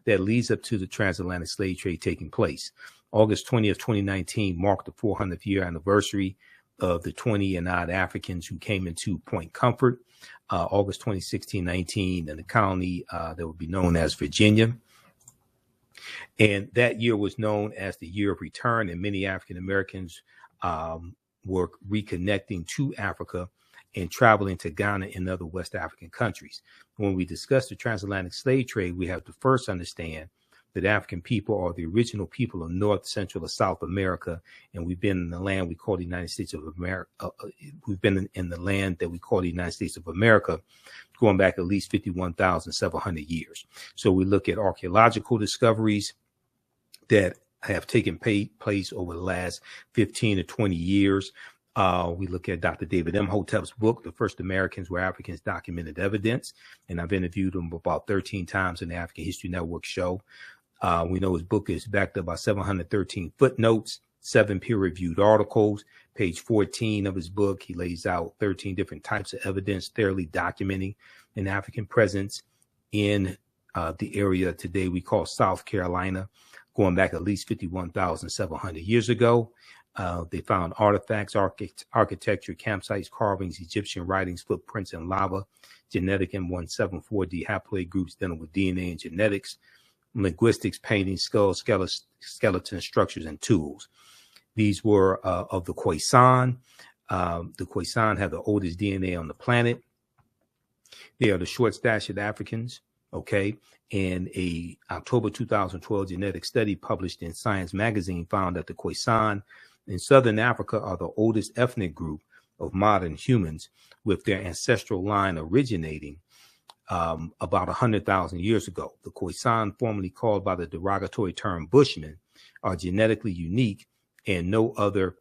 that leads up to the transatlantic slave trade taking place. August 20th, 2019 marked the 400th year anniversary of the 20 and odd Africans who came into Point Comfort. August 2016-19 in the colony that would be known as Virginia. And that year was known as the Year of Return, and many African Americans were reconnecting to Africa and traveling to Ghana and other West African countries. When we discuss the transatlantic slave trade, we have to first understand that African people are the original people of North, Central, or South America, and we've been in the land we call the United States of America. We've been in the land that we call the United States of America going back at least 51,700 years. So we look at archaeological discoveries that have taken place over the last 15 to 20 years. We look at Dr. David Imhotep's book, The First Americans Where Africans Documented Evidence, and I've interviewed him about 13 times in the African History Network show. We know his book is backed up by 713 footnotes, 7 peer-reviewed articles. Page 14 of his book, he lays out 13 different types of evidence, thoroughly documenting an African presence in the area today we call South Carolina, going back at least 51,700 years ago. They found artifacts, architecture, campsites, carvings, Egyptian writings, footprints, and lava, genetic M174D haploid groups dealing with DNA and genetics, linguistics, paintings, skulls, skeleton structures, and tools. These were of the Khoisan. The Khoisan have the oldest DNA on the planet. They are the short-statured Africans, okay? And a October 2012 genetic study published in Science magazine found that the Khoisan in Southern Africa are the oldest ethnic group of modern humans, with their ancestral line originating about 100,000 years ago. The Khoisan, formerly called by the derogatory term Bushmen, are genetically unique, and no other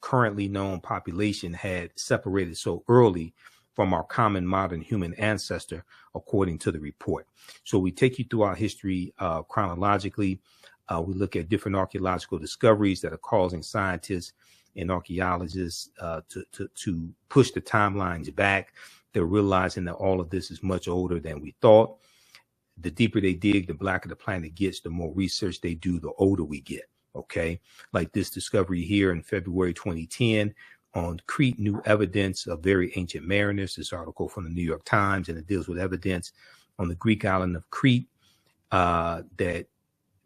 currently known population had separated so early from our common modern human ancestor, according to the report. So we take you through our history chronologically. We look at different archaeological discoveries that are causing scientists and archaeologists to push the timelines back. They're realizing that all of this is much older than we thought. The deeper they dig, the blacker the planet gets, the more research they do, the older we get, okay? Like this discovery here in February 2010 on Crete, new evidence of very ancient mariners. This article from the New York Times, and it deals with evidence on the Greek island of Crete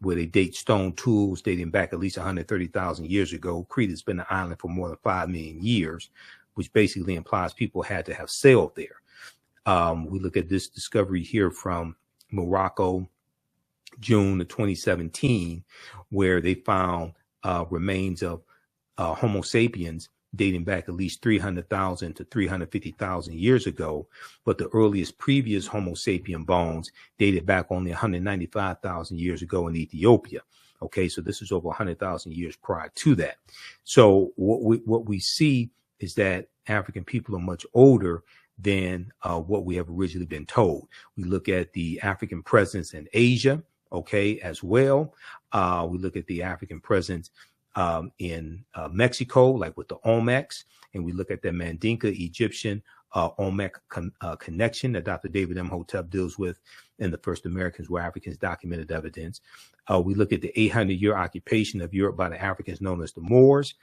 where they date stone tools dating back at least 130,000 years ago. Crete has been an island for more than 5 million years, which basically implies people had to have sailed there. We look at this discovery here from Morocco, June of 2017, where they found remains of Homo sapiens dating back at least 300,000 to 350,000 years ago. But the earliest previous Homo sapien bones dated back only 195,000 years ago in Ethiopia. Okay, so this is over 100,000 years prior to that. So what we see is that African people are much older than what we have originally been told. We look at the African presence in Asia, okay, as well. We look at the African presence in Mexico, like with the Olmecs, and we look at the Mandinka Egyptian Olmec connection that Dr. David Imhotep deals with in The First Americans Where Africans Documented Evidence. We look at the 800-year occupation of Europe by the Africans known as the Moors,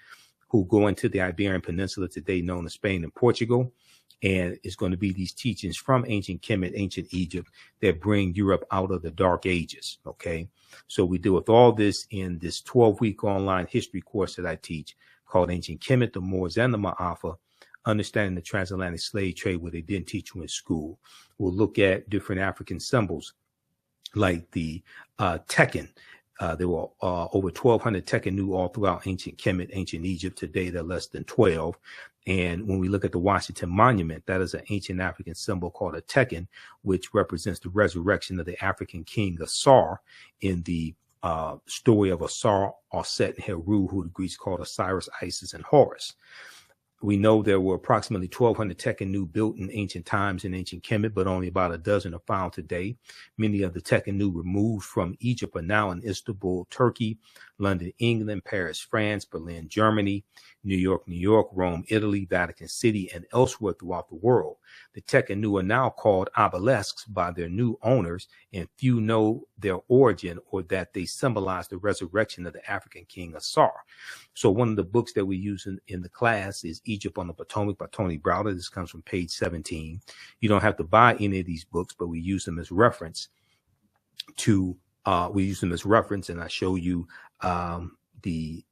who go into the Iberian Peninsula today known as Spain and Portugal. And it's going to be these teachings from ancient Kemet, ancient Egypt, that bring Europe out of the Dark Ages, okay? So we deal with all this in this 12-week online history course that I teach called Ancient Kemet, the Moors, and the Ma'afa, Understanding the Transatlantic Slave Trade, where they didn't teach you in school. We'll look at different African symbols like the Tekken. There were over 1,200 Tekkenu all throughout ancient Kemet, ancient Egypt. Today, they're less than 12. And when we look at the Washington Monument, that is an ancient African symbol called a Tekken, which represents the resurrection of the African king Asar in the story of Asar, Aset, and Heru, who the Greeks called Osiris, Isis, and Horus. We know there were approximately 1,200 Tekkenu built in ancient times in ancient Kemet, but only about a dozen are found today. Many of the Tekkenu removed from Egypt are now in Istanbul, Turkey, London, England, Paris, France, Berlin, Germany, New York, Rome, Italy, Vatican City, and elsewhere throughout the world. The Tekkenu are now called obelisks by their new owners, and few know their origin or that they symbolize the resurrection of the African king Asar. So one of the books that we use in the class is Egypt on the Potomac by Tony Browder. This comes from page 17. You don't have to buy any of these books, but we use them as reference and I show you the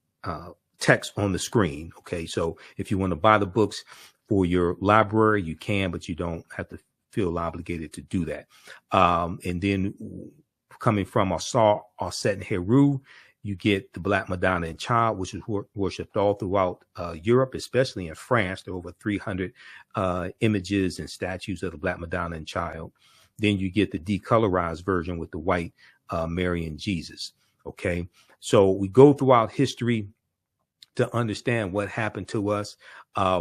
text on the screen. Okay, so if you want to buy the books for your library, you can, but you don't have to feel obligated to do that. And then coming from Aset and Heru, you get the Black Madonna and Child, which is worshipped all throughout Europe, especially in France. There are over 300 images and statues of the Black Madonna and Child. Then you get the decolorized version with the white Mary and Jesus. Okay, so we go throughout history to understand what happened to us.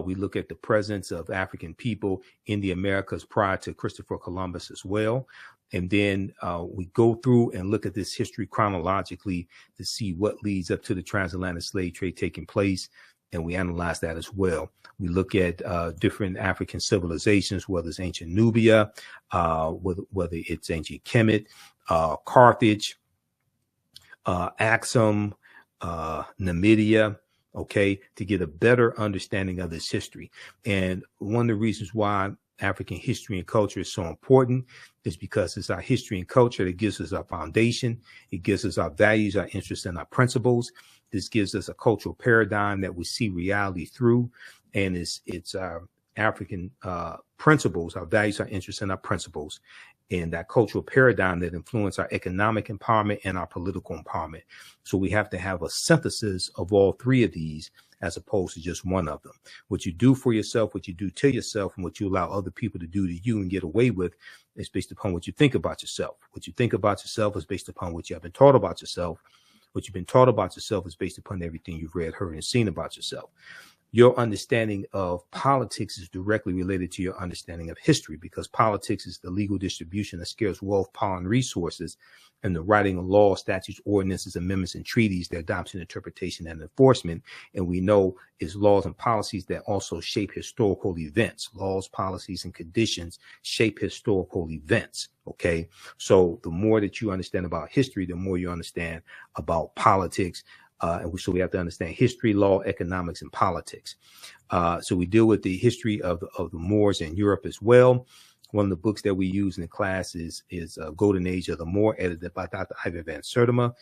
We look at the presence of African people in the Americas prior to Christopher Columbus as well. And then we go through and look at this history chronologically to see what leads up to the transatlantic slave trade taking place. And we analyze that as well. We look at different African civilizations, whether it's ancient Nubia, whether it's ancient Kemet, Carthage, Axum, Numidia, okay, to get a better understanding of this history. And one of the reasons why African history and culture is so important is because it's our history and culture that gives us our foundation. It gives us our values, our interests, and our principles. This gives us a cultural paradigm that we see reality through. And it's our African principles, our values, our interests, and our principles, and that cultural paradigm that influence our economic empowerment and our political empowerment. So we have to have a synthesis of all three of these as opposed to just one of them. What you do for yourself, what you do to yourself, and what you allow other people to do to you and get away with is based upon what you think about yourself. What you think about yourself is based upon what you have been taught about yourself. What you've been taught about yourself is based upon everything you've read, heard, and seen about yourself. Your understanding of politics is directly related to your understanding of history, because politics is the legal distribution of scarce wealth, power, and resources, and the writing of laws, statutes, ordinances, amendments, and treaties, their adoption, interpretation, and enforcement. And we know it's laws and policies that also shape historical events. Laws, policies, and conditions shape historical events. Okay, so the more that you understand about history, the more you understand about politics. And so we have to understand history, law, economics, and politics. So we deal with the history of the Moors in Europe as well. One of the books that we use in the class is Golden Age of the Moor, edited by Dr. Ivan van Sertima.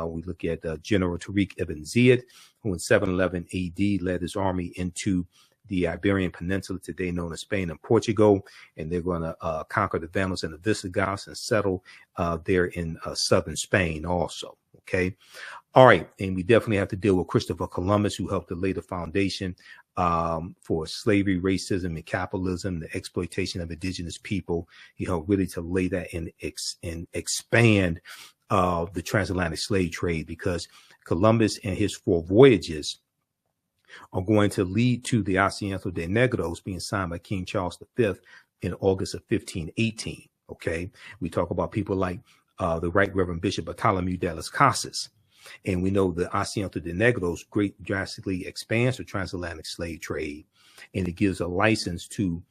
We look at General Tariq ibn Ziyad, who in 711 AD led his army into the Iberian Peninsula, today known as Spain and Portugal, and they're going to conquer the Vandals and the Visigoths and settle there in southern Spain also. Okay. All right. And we definitely have to deal with Christopher Columbus, who helped to lay the foundation for slavery, racism, and capitalism, the exploitation of indigenous people. He helped really to lay that and expand the transatlantic slave trade, because Columbus and his 4 voyages are going to lead to the Asiento de Negros being signed by King Charles V in August of 1518. Okay. We talk about people like the Right Reverend Bishop Bartholomew de las Casas. And we know the Asiento de Negros drastically expands the transatlantic slave trade, and it gives a license to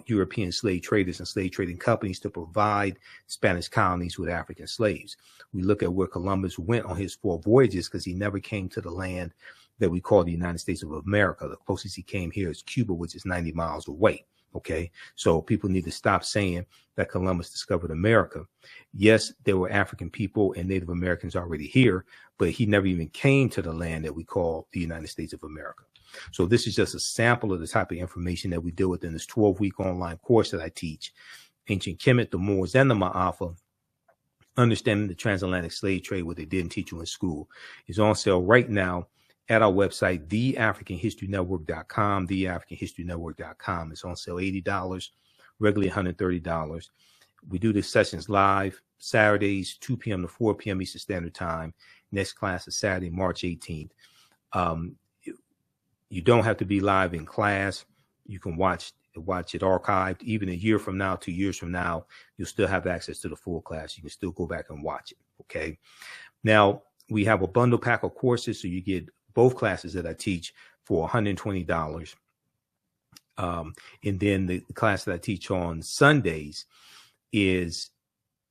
European slave traders and slave trading companies to provide Spanish colonies with African slaves. We look at where Columbus went on his 4 voyages, because he never came to the land that we call the United States of America. The closest he came here is Cuba, which is 90 miles away. Okay, so people need to stop saying that Columbus discovered America. Yes, there were African people and Native Americans already here, but he never even came to the land that we call the United States of America. So this is just a sample of the type of information that we deal with in this 12-week online course that I teach. Ancient Kemet, the Moors, and the Ma'afa, understanding the transatlantic slave trade, what they didn't teach you in school, is on sale right now at our website, theafricanhistorynetwork.com, theafricanhistorynetwork.com. It's on sale $80, regularly $130. We do the sessions live Saturdays, 2 p.m. to 4 p.m. Eastern Standard Time. Next class is Saturday, March 18th. You don't have to be live in class. You can watch it archived. Even a year from now, 2 years from now, you'll still have access to the full class. You can still go back and watch it. Okay. Now, we have a bundle pack of courses, so you get both classes that I teach for $120. And then the class that I teach on Sundays is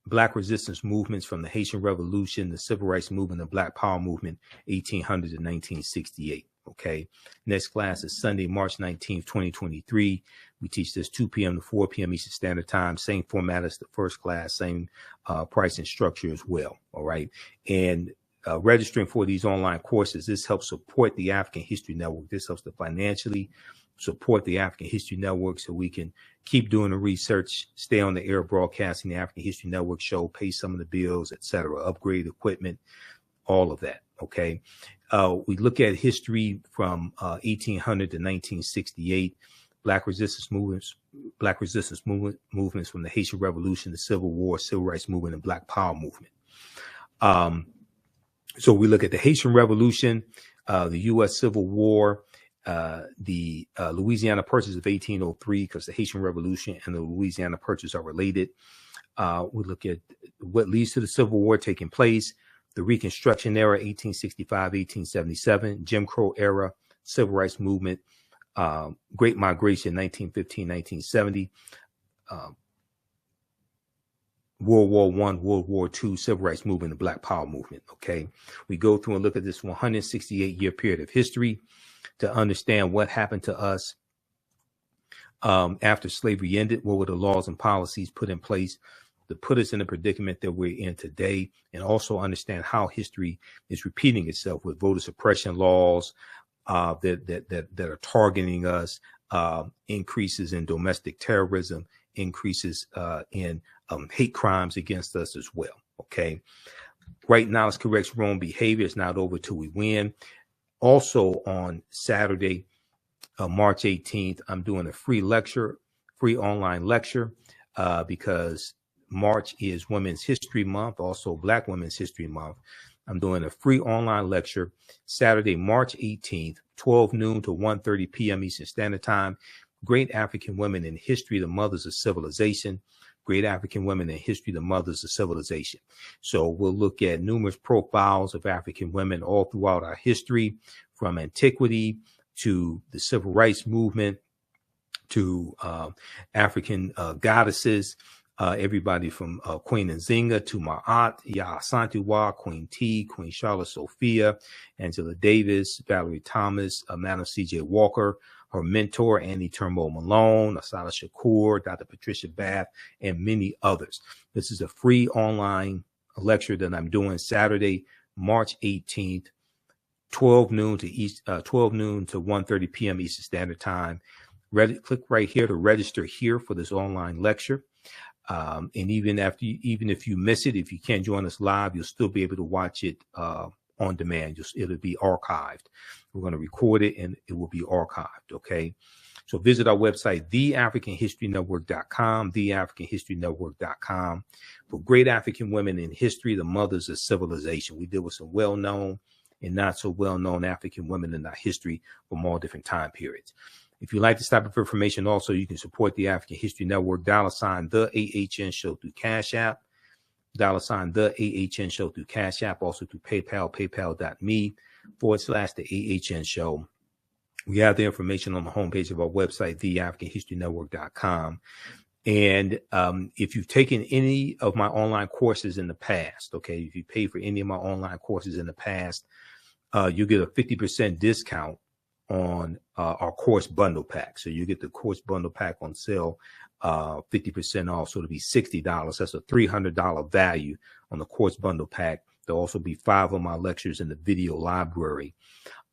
Black resistance movements from the Haitian Revolution, the Civil Rights Movement, the Black Power Movement, 1800 to 1968. Okay. Next class is Sunday, March 19th, 2023. We teach this 2 p.m. to 4 p.m. Eastern Standard Time. Same format as the first class, same price and structure as well. All right. And registering for these online courses. This helps support the African History Network. This helps to financially support the African History Network so we can keep doing the research, stay on the air broadcasting the African History Network show, pay some of the bills, etc., upgrade equipment, all of that. Okay. We look at history from 1800 to 1968, Black resistance movements from the Haitian Revolution, the Civil War, Civil Rights Movement, and Black Power movement. So we look at the Haitian Revolution, the U.S. Civil War, the Louisiana Purchase of 1803, because the Haitian Revolution and the Louisiana Purchase are related. We look at what leads to the Civil War taking place, the Reconstruction era, 1865, 1877, Jim Crow era, Civil Rights Movement, Great Migration, 1915, 1970, World War I, World War II, Civil Rights Movement, the Black Power movement. Okay. We go through and look at this 168-year period of history to understand what happened to us after slavery ended. What were the laws and policies put in place to put us in the predicament that we're in today, and also understand how history is repeating itself with voter suppression laws that are targeting us, increases in domestic terrorism, increases in hate crimes against us as well. Okay. Right now, it's correct wrong behavior. It's not over till we win. Also on Saturday, March 18th, I'm doing a free online lecture, because March is Women's History Month, also Black Women's History Month. I'm doing a free online lecture Saturday, March 18th, 12 noon to 1:30 p.m. Eastern Standard Time. Great African Women in History, the Mothers of Civilization. Great African Women in History, the Mothers of Civilization. So we'll look at numerous profiles of African women all throughout our history, from antiquity to the Civil Rights Movement to African goddesses. Everybody from Queen Nzinga to my aunt, Ya Santiwa, Queen T, Queen Charlotte Sophia, Angela Davis, Valerie Thomas, Madam C.J. Walker, her mentor, Annie Turnbull Malone, Asada Shakur, Dr. Patricia Bath, and many others. This is a free online lecture that I'm doing Saturday, March 18th, 12 noon to 1:30 p.m. Eastern Standard Time. Click right here to register here for this online lecture. And even if you miss it, if you can't join us live, you'll still be able to watch it on demand. It'll be archived. We're going to record it and it will be archived. Okay. So visit our website, theafricanhistorynetwork.com, theafricanhistorynetwork.com, for great African women in history, the mothers of civilization. We deal with some well-known and not so well-known African women in our history from all different time periods. If you'd like this type of information, also, you can support the African History Network, $, the AHN show through Cash App, $, the AHN show through Cash App, also through PayPal, paypal.me/the AHN show. We have the information on the homepage of our website, theafricanhistorynetwork.com. And if you've taken any of my online courses in the past, okay, if you pay for any of my online courses in the past, you get a 50% discount on our course bundle pack. So you get the course bundle pack on sale, 50% off. So it'll be $60. That's a $300 value on the course bundle pack. There'll also be 5 of my lectures in the video library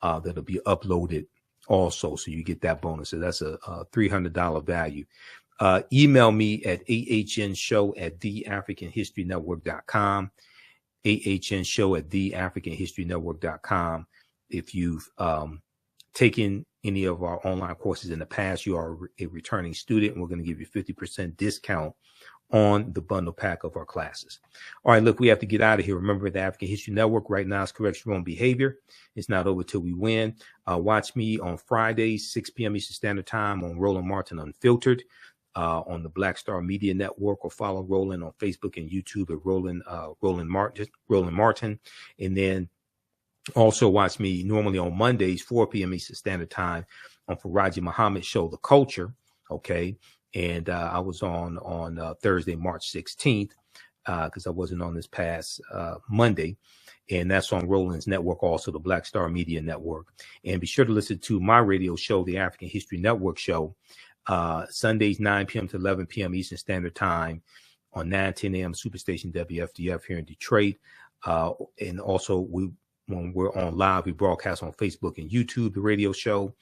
that'll be uploaded also. So you get that bonus. So that's a $300 value. Email me at ahnshow@theafricanhistorynetwork.com, ahnshow@theafricanhistorynetwork.com. If you've taken any of our online courses in the past, you are a returning student, and we're going to give you 50% discount on the bundle pack of our classes. All right, look, we have to get out of here. Remember, the African History Network right now is correct your own behavior. It's not over till we win. Watch me on Fridays, 6 p.m. Eastern Standard Time on Roland Martin Unfiltered on the Black Star Media Network, or follow Roland on Facebook and YouTube at Roland Martin. And then also watch me normally on Mondays, 4 p.m. Eastern Standard Time on Faraji Muhammad Show, The Culture. Okay. And I was on Thursday, March 16th, because I wasn't on this past Monday. And that's on Roland's network, also the Black Star Media Network. And be sure to listen to my radio show, the African History Network Show, Sundays, 9 p.m. to 11 p.m. Eastern Standard Time on 9:10 a.m. Superstation WFDF here in Detroit. And also when we're on live, we broadcast on Facebook and YouTube, the radio show,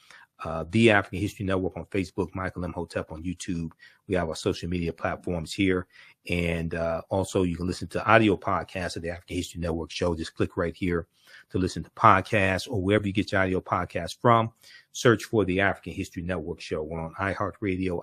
The African History Network on Facebook, Michael Imhotep on YouTube. We have our social media platforms here. And also you can listen to audio podcasts of the African History Network show. Just click right here to listen to podcasts, or wherever you get your audio podcasts from. Search for the African History Network show. We're on iHeartRadio,